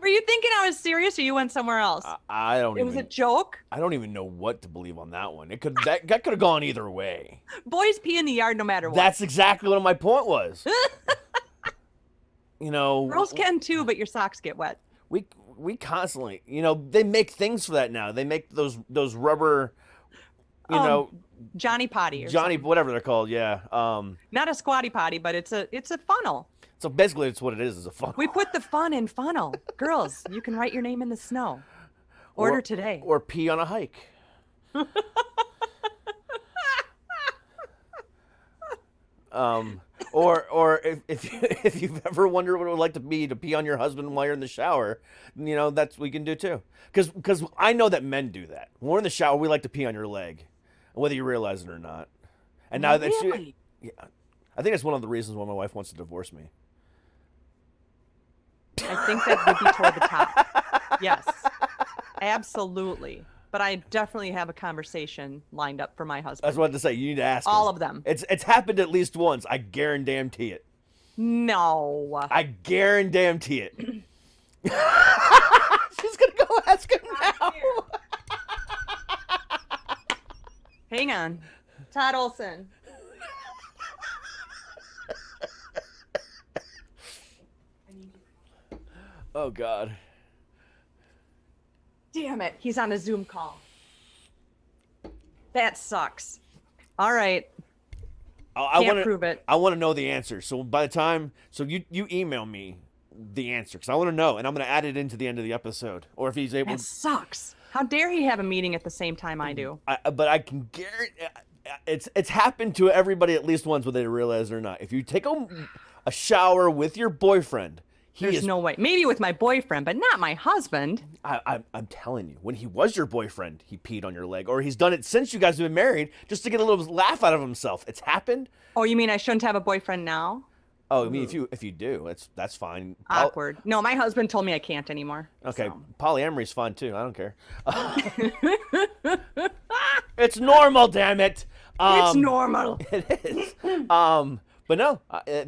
Speaker 5: you thinking I was serious, or you went somewhere else?
Speaker 4: I don't.
Speaker 5: It was a joke.
Speaker 4: I don't even know what to believe on that one. That could have gone either way.
Speaker 5: Boys pee in the yard no matter what.
Speaker 4: That's exactly what my point was. You know,
Speaker 5: girls can too, but your socks get wet.
Speaker 4: We constantly, you know, they make things for that now. They make those rubber, you know,
Speaker 5: Johnny potty or
Speaker 4: Johnny,
Speaker 5: something.
Speaker 4: whatever they're called. Yeah.
Speaker 5: Not a squatty potty, but it's a funnel.
Speaker 4: So basically, it's what it is a funnel.
Speaker 5: We put the fun in funnel. Girls, you can write your name in the snow. Order today.
Speaker 4: Or pee on a hike. Or if you've ever wondered what it would like to be to pee on your husband while you're in the shower, you know, that's we can do too. Because I know that men do that. When we're in the shower, we like to pee on your leg, whether you realize it or not. And now
Speaker 5: really?
Speaker 4: yeah, I think that's one of the reasons why my wife wants to divorce me.
Speaker 5: I think that would be toward the top. Yes, absolutely. But I definitely have a conversation lined up for my husband.
Speaker 4: That's what I had to say. You need to ask
Speaker 5: all
Speaker 4: him.
Speaker 5: of them.
Speaker 4: It's happened at least once. I guarantee it.
Speaker 5: No.
Speaker 4: I guarantee it. She's gonna go ask him now.
Speaker 5: Hang on. Todd Olson.
Speaker 4: Oh, God.
Speaker 5: Damn it. He's on a Zoom call. That sucks. All right. Can't prove it.
Speaker 4: I want to know the answer. So by the time, you email me the answer because I want to know, and I'm going to add it into the end of the episode. Or if he's able.
Speaker 5: That sucks. How dare he have a meeting at the same time I do?
Speaker 4: But I can guarantee it's happened to everybody at least once, whether they realize it or not. If you take a shower with your boyfriend.
Speaker 5: There's no way. Maybe with my boyfriend, but not my husband.
Speaker 4: I'm telling you, when he was your boyfriend, he peed on your leg. Or he's done it since you guys have been married just to get a little laugh out of himself. It's happened.
Speaker 5: Oh, you mean I shouldn't have a boyfriend now?
Speaker 4: Oh, I mean, if you do, that's fine.
Speaker 5: Awkward. No, my husband told me I can't anymore.
Speaker 4: Okay,
Speaker 5: so.
Speaker 4: Polyamory's fine too. I don't care. It's normal, damn it.
Speaker 5: It's normal.
Speaker 4: It is. But no,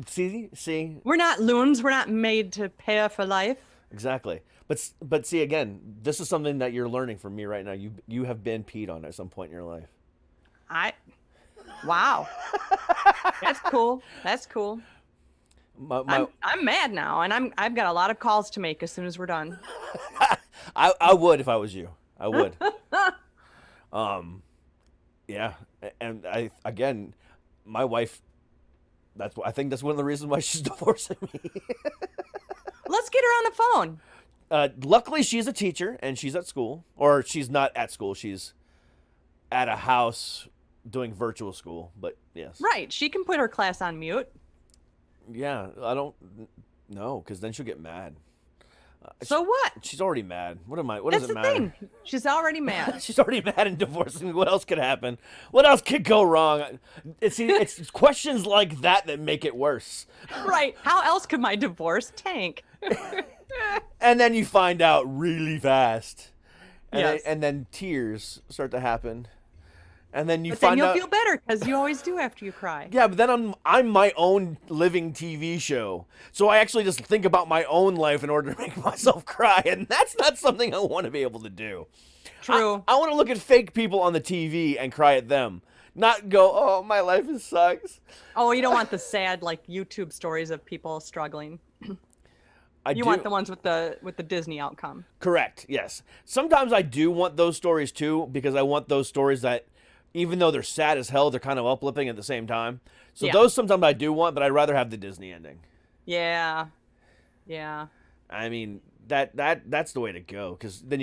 Speaker 4: see.
Speaker 5: We're not loons. We're not made to pair for life.
Speaker 4: Exactly. But see, again, this is something that you're learning from me right now. You have been peed on at some point in your life.
Speaker 5: Wow. That's cool. That's cool. I'm mad now, and I've got a lot of calls to make as soon as we're done.
Speaker 4: I would if I was you. I would. Yeah, and again, my wife. I think that's one of the reasons why she's divorcing me.
Speaker 5: Let's get her on the phone.
Speaker 4: Luckily, she's a teacher and she's at school, or she's not at school. She's at a house doing virtual school. But yes,
Speaker 5: Right. She can put her class on mute.
Speaker 4: yeah. I don't know because then she'll get mad.
Speaker 5: So what?
Speaker 4: She's already mad. What
Speaker 5: That's
Speaker 4: does it
Speaker 5: the
Speaker 4: matter?
Speaker 5: thing. She's already mad.
Speaker 4: She's already mad and divorcing. What else could happen? What else could go wrong? It's questions like that make it worse.
Speaker 5: Right. How else could my divorce tank?
Speaker 4: And then you find out really fast. And,
Speaker 5: Yes.
Speaker 4: and then tears start to happen. And then you
Speaker 5: But then
Speaker 4: find
Speaker 5: you'll
Speaker 4: out.
Speaker 5: feel better because you always do after you cry.
Speaker 4: Yeah, but then I'm my own living TV show. So I actually just think about my own life in order to make myself cry. And that's not something I want to be able to do.
Speaker 5: True.
Speaker 4: I want to look at fake people on the TV and cry at them. Not go, oh, my life sucks.
Speaker 5: Oh, you don't want the sad like YouTube stories of people struggling. You want the ones with the Disney outcome.
Speaker 4: Correct, yes. Sometimes I do want those stories too, because I want those stories that, even though they're sad as hell, they're kind of uplifting at the same time. So
Speaker 5: Yeah.
Speaker 4: those sometimes I do want, but I'd rather have the Disney ending.
Speaker 5: Yeah. Yeah.
Speaker 4: I mean, that's the way to go, because then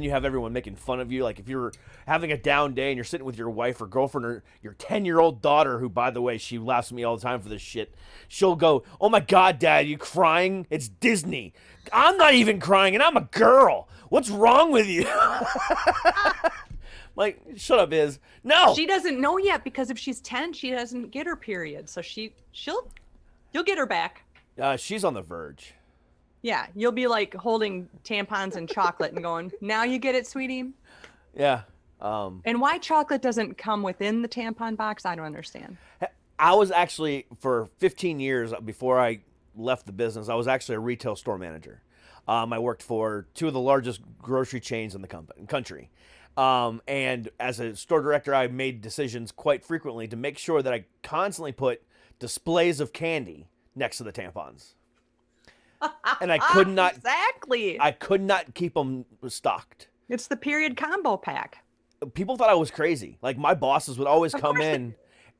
Speaker 4: you have everyone making fun of you. Like if you're having a down day and you're sitting with your wife or girlfriend or your 10-year-old daughter, who, by the way, she laughs at me all the time for this shit. She'll go, "Oh my God, Dad, you crying? It's Disney." I'm not even crying, and I'm a girl. What's wrong with you? Like, shut up, Iz. No.
Speaker 5: She doesn't know yet because if she's 10, she doesn't get her period. So you'll get her back.
Speaker 4: She's on the verge.
Speaker 5: Yeah, you'll be like holding tampons and chocolate and going, "Now you get it, sweetie."
Speaker 4: Yeah.
Speaker 5: And why chocolate doesn't come within the tampon box, I don't understand.
Speaker 4: I was actually, for 15 years before I left the business, I was actually a retail store manager. I worked for two of the largest grocery chains in the country. And as a store director, I made decisions quite frequently to make sure that I constantly put displays of candy next to the tampons. And I could not
Speaker 5: Exactly.
Speaker 4: I could not keep them stocked.
Speaker 5: It's the period combo pack.
Speaker 4: People thought I was crazy. Like my bosses would always come
Speaker 5: course they-
Speaker 4: in,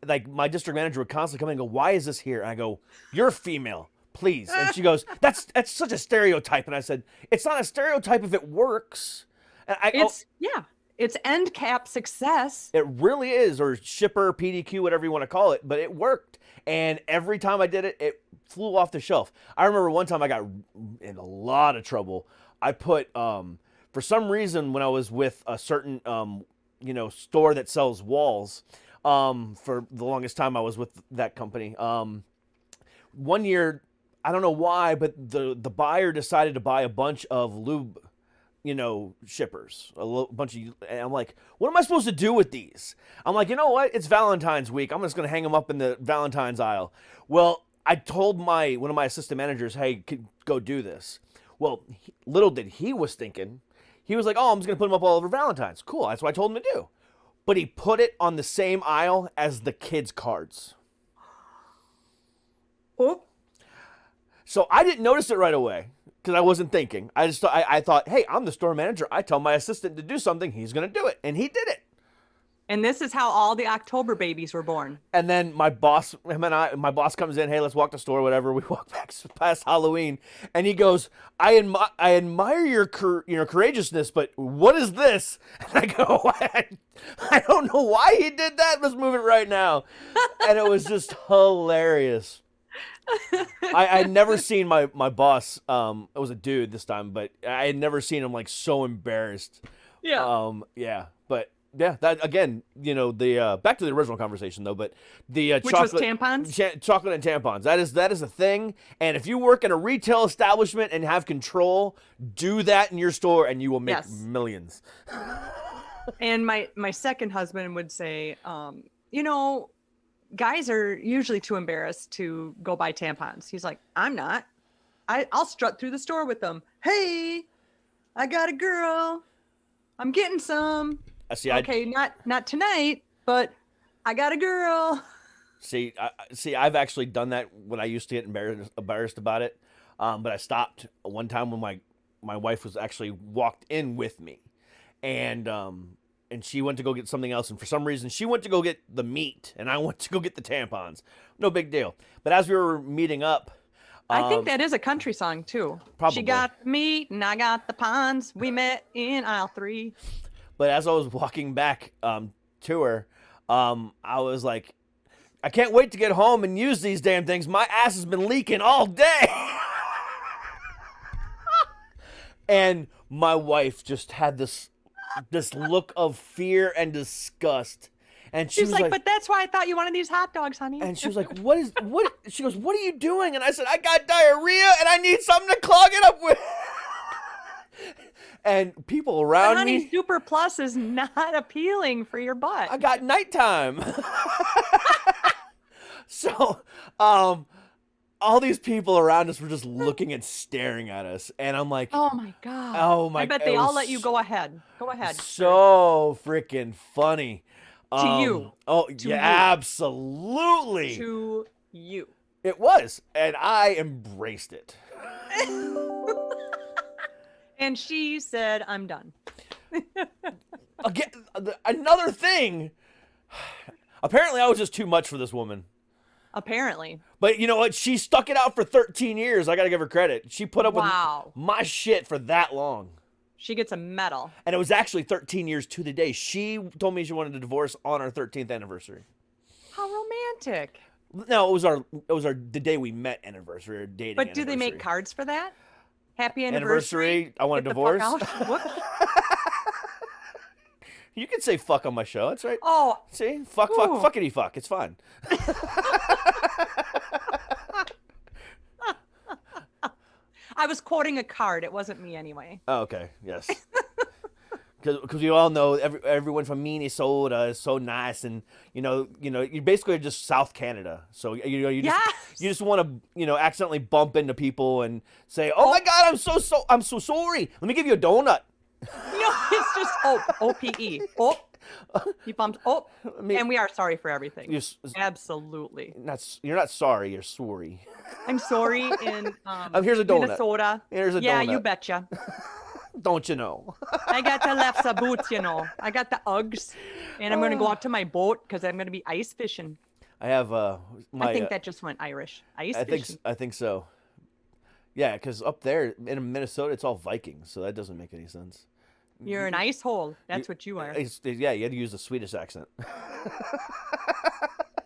Speaker 4: like my district manager would constantly come in and go, "Why is this here?" And I go, "You're female, please." And she goes, "That's such a stereotype." And I said, "It's not a stereotype if it works." And
Speaker 5: It's end cap success.
Speaker 4: it really is, or shipper, PDQ, whatever you want to call it, but it worked. And every time I did it, it flew off the shelf. I remember one time I got in a lot of trouble. I put, for some reason, when I was with a certain, store that sells walls, for the longest time I was with that company. One year, I don't know why, but the buyer decided to buy a bunch of lube, shippers, bunch of, and I'm like, what am I supposed to do with these? I'm like, you know what? It's Valentine's week. I'm just going to hang them up in the Valentine's aisle. Well, I told one of my assistant managers, "Hey, go do this." Well, little did he was thinking, he was like, "Oh, I'm just going to put them up all over Valentine's." Cool. That's what I told him to do. But he put it on the same aisle as the kids' cards.
Speaker 5: Oh,
Speaker 4: So I didn't notice it right away because I wasn't thinking. I thought, hey, I'm the store manager. I tell my assistant to do something, he's going to do it. And he did it.
Speaker 5: and this is how all the October babies were born.
Speaker 4: And then my boss comes in, "Hey, let's walk to the store," whatever. We walk back past Halloween, and he goes, I admire your courageousness, but what is this?" And I go, I don't know why he did that. Let's move it right now. And it was just hilarious. I had never seen my boss, it was a dude this time, but I had never seen him like so embarrassed.
Speaker 5: Yeah.
Speaker 4: But yeah, that again, the back to the original conversation though, but the
Speaker 5: Which was tampons?
Speaker 4: chocolate and tampons. That is a thing. And if you work in a retail establishment and have control, do that in your store and you will make
Speaker 5: Yes.
Speaker 4: millions.
Speaker 5: And my second husband would say, guys are usually too embarrassed to go buy tampons. He's like, I'm not. I'll strut through the store with them. Hey, I got a girl. I'm getting some. Okay, not tonight, but I got a girl.
Speaker 4: See, I've actually done that when I used to get embarrassed about it, but I stopped one time when my wife was actually walked in with me, and she went to go get something else, and for some reason she went to go get the meat, and I went to go get the tampons. No big deal. But as we were meeting up,
Speaker 5: I think that is a country song too.
Speaker 4: Probably.
Speaker 5: She got the meat and I got the ponds. We met in aisle 3.
Speaker 4: But as I was walking back to her, I was like, I can't wait to get home and use these damn things. My ass has been leaking all day. And my wife just had this look of fear and disgust. And
Speaker 5: She's like, but that's why I thought you wanted these hot dogs, honey.
Speaker 4: And she was like, what? She goes, what are you doing? And I said, I got diarrhea and I need something to clog it up with. And people around
Speaker 5: honey,
Speaker 4: me.
Speaker 5: Super Plus is not appealing for your butt.
Speaker 4: I got nighttime. So, all these people around us were just looking and staring at us. And I'm like,
Speaker 5: oh my God.
Speaker 4: Oh my
Speaker 5: I bet they all let you go ahead. Go ahead.
Speaker 4: So freaking funny.
Speaker 5: To you.
Speaker 4: Oh,
Speaker 5: To
Speaker 4: yeah,
Speaker 5: you.
Speaker 4: absolutely.
Speaker 5: To you.
Speaker 4: It was. And I embraced it.
Speaker 5: And she said, I'm done.
Speaker 4: Again, another thing. Apparently, I was just too much for this woman.
Speaker 5: Apparently.
Speaker 4: But you know what? She stuck it out for 13 years. I got to give her credit. She put up with my shit for that long.
Speaker 5: She gets a medal.
Speaker 4: And it was actually 13 years to the day. She told me she wanted a divorce on our 13th anniversary.
Speaker 5: How romantic.
Speaker 4: No, it was the day we met anniversary, or dating
Speaker 5: But do they make
Speaker 4: anniversary.
Speaker 5: cards for that? Happy anniversary.
Speaker 4: I want a
Speaker 5: Get the
Speaker 4: divorce.
Speaker 5: fuck out. Whoops.
Speaker 4: You can say fuck on my show. That's right.
Speaker 5: Oh.
Speaker 4: See? Fuckity fuck. It's fine.
Speaker 5: I was quoting a card. It wasn't me anyway.
Speaker 4: Oh, okay. Yes. Because you all know everyone from Minnesota is so nice, and you basically are just South Canada. So you just want to accidentally bump into people and say, oh my God, I'm so sorry. Let me give you a donut.
Speaker 5: No, it's just OPE. Oh, you bumped. Oh, and we are sorry for everything. Absolutely.
Speaker 4: You're not sorry. You're sorry.
Speaker 5: I'm sorry in
Speaker 4: here's a donut.
Speaker 5: Minnesota.
Speaker 4: Here's a donut.
Speaker 5: Yeah, you betcha.
Speaker 4: Don't you know?
Speaker 5: I got the Lefse boots, I got the Uggs, and I'm going to go out to my boat because I'm going to be ice fishing.
Speaker 4: I have
Speaker 5: I think that just went Irish. Ice fishing.
Speaker 4: I think so. Yeah, because up there in Minnesota, it's all Vikings, so that doesn't make any sense.
Speaker 5: You're an ice hole. That's what you are.
Speaker 4: Yeah, you had to use the Swedish accent.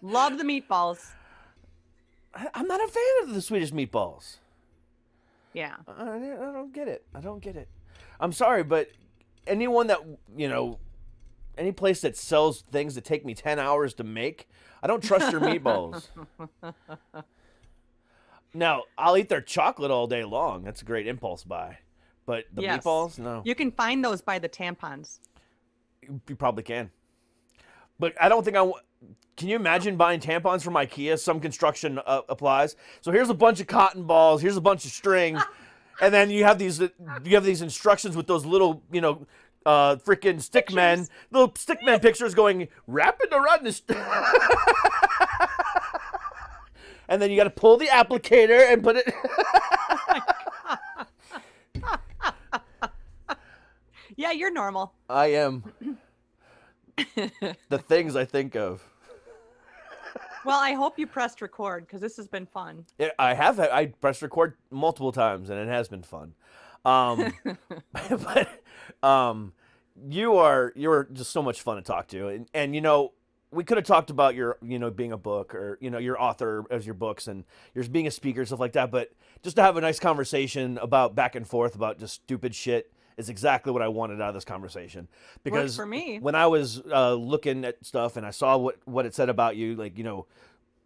Speaker 5: Love the meatballs.
Speaker 4: I'm not a fan of the Swedish meatballs.
Speaker 5: Yeah.
Speaker 4: I don't get it. I'm sorry, but anyone that, any place that sells things that take me 10 hours to make, I don't trust your meatballs. Now, I'll eat their chocolate all day long. That's a great impulse buy. But the meatballs, no.
Speaker 5: You can find those by the tampons.
Speaker 4: You probably can. But I don't think can you imagine buying tampons from IKEA? Some construction applies. So here's a bunch of cotton balls. Here's a bunch of string. And then you have these instructions with those little, freaking stick men, little stick man pictures going, wrap it around this. And then you got to pull the applicator and put it.
Speaker 5: Yeah, you're normal.
Speaker 4: I am. The things I think of.
Speaker 5: Well, I hope you pressed record because this has been fun.
Speaker 4: I have. I pressed record multiple times, and it has been fun. But you're just so much fun to talk to, and we could have talked about your being a book or your author as your books and your being a speaker and stuff like that. But just to have a nice conversation about back and forth about just stupid shit is exactly what I wanted out of this conversation. Because
Speaker 5: works for me.
Speaker 4: When I was looking at stuff and I saw what it said about you, like,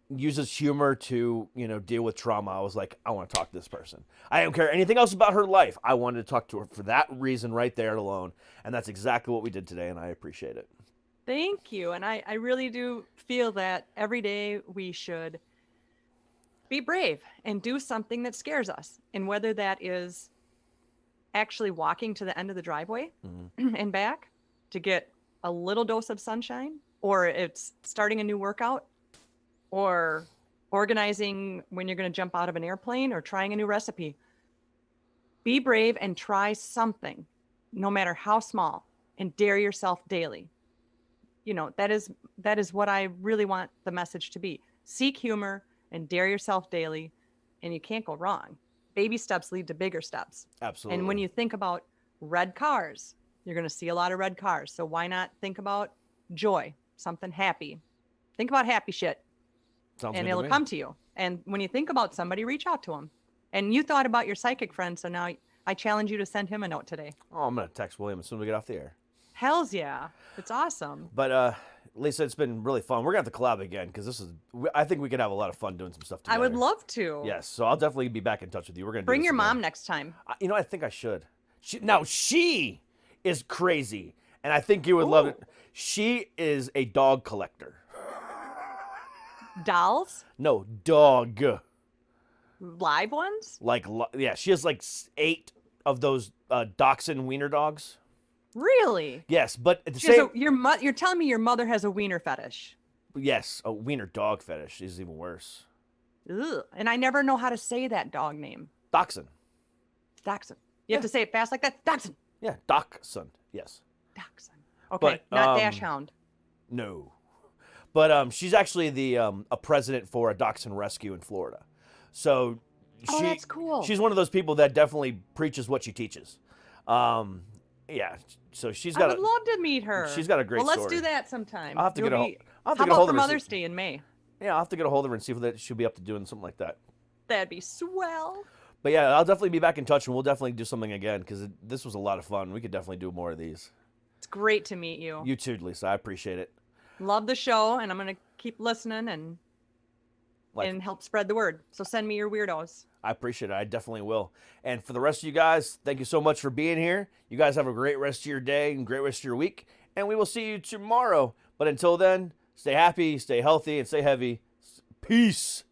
Speaker 4: uses humor to, deal with trauma, I was like, I want to talk to this person. I don't care anything else about her life. I wanted to talk to her for that reason right there alone. And that's exactly what we did today, and I appreciate it.
Speaker 5: Thank you. And I really do feel that every day we should be brave and do something that scares us. And whether that is actually walking to the end of the driveway and back to get a little dose of sunshine, or it's starting a new workout, or organizing when you're going to jump out of an airplane, or trying a new recipe. Be brave and try something, no matter how small, and dare yourself daily. You know, that is what I really want the message to be. Seek humor and dare yourself daily, and you can't go wrong. Baby steps lead to bigger steps.
Speaker 4: Absolutely.
Speaker 5: And when you think about red cars, you're going to see a lot of red cars. So why not think about joy, something happy? Think about happy shit,
Speaker 4: Sounds
Speaker 5: and
Speaker 4: good to
Speaker 5: it'll
Speaker 4: me.
Speaker 5: come to you. And when you think about somebody, reach out to them. And you thought about your psychic friend, so now I challenge you to send him a note today.
Speaker 4: Oh, I'm going to text William as soon as we get off the air.
Speaker 5: Hells yeah. It's awesome.
Speaker 4: But Lisa, it's been really fun. We're going to have to collab again because I think we could have a lot of fun doing some stuff together.
Speaker 5: I would love to.
Speaker 4: Yes, so I'll definitely be back in touch with you. We're going to
Speaker 5: Bring your mom next time.
Speaker 4: You know, I think I should. She is crazy, and I think you would love it. She is a dog collector.
Speaker 5: Dolls?
Speaker 4: No, dog.
Speaker 5: Live ones?
Speaker 4: Yeah, she has like 8 of those dachshund wiener dogs.
Speaker 5: Really?
Speaker 4: Yes, but at the
Speaker 5: She has
Speaker 4: same...
Speaker 5: you're telling me your mother has a wiener fetish?
Speaker 4: Yes, a wiener dog fetish is even worse.
Speaker 5: Ugh. And I never know how to say that dog name.
Speaker 4: Dachshund.
Speaker 5: Dachshund. You have to say it fast like that? Dachshund.
Speaker 4: Yeah, dachshund. Yes.
Speaker 5: Dachshund. Okay,
Speaker 4: But,
Speaker 5: not dash hound.
Speaker 4: No. But she's actually a president for a dachshund rescue in Florida. So
Speaker 5: That's cool.
Speaker 4: She's one of those people that definitely preaches what she teaches. Yeah. So she's got.
Speaker 5: I would love to meet her.
Speaker 4: She's got a great
Speaker 5: Well, let's
Speaker 4: story.
Speaker 5: do that sometime.
Speaker 4: I'll have to get a hold.
Speaker 5: How about for Mother's Day in May?
Speaker 4: Yeah, I'll have to get a hold of her and see if she'll be up to doing something like that.
Speaker 5: That'd be swell.
Speaker 4: But yeah, I'll definitely be back in touch, and we'll definitely do something again because this was a lot of fun. We could definitely do more of these.
Speaker 5: It's great to meet you.
Speaker 4: You too, Lisa. I appreciate it.
Speaker 5: Love the show, and I'm gonna keep listening and help spread the word. So send me your weirdos.
Speaker 4: I appreciate it. I definitely will. And for the rest of you guys, thank you so much for being here. You guys have a great rest of your day and great rest of your week. And we will see you tomorrow. But until then, stay happy, stay healthy, and stay heavy. Peace.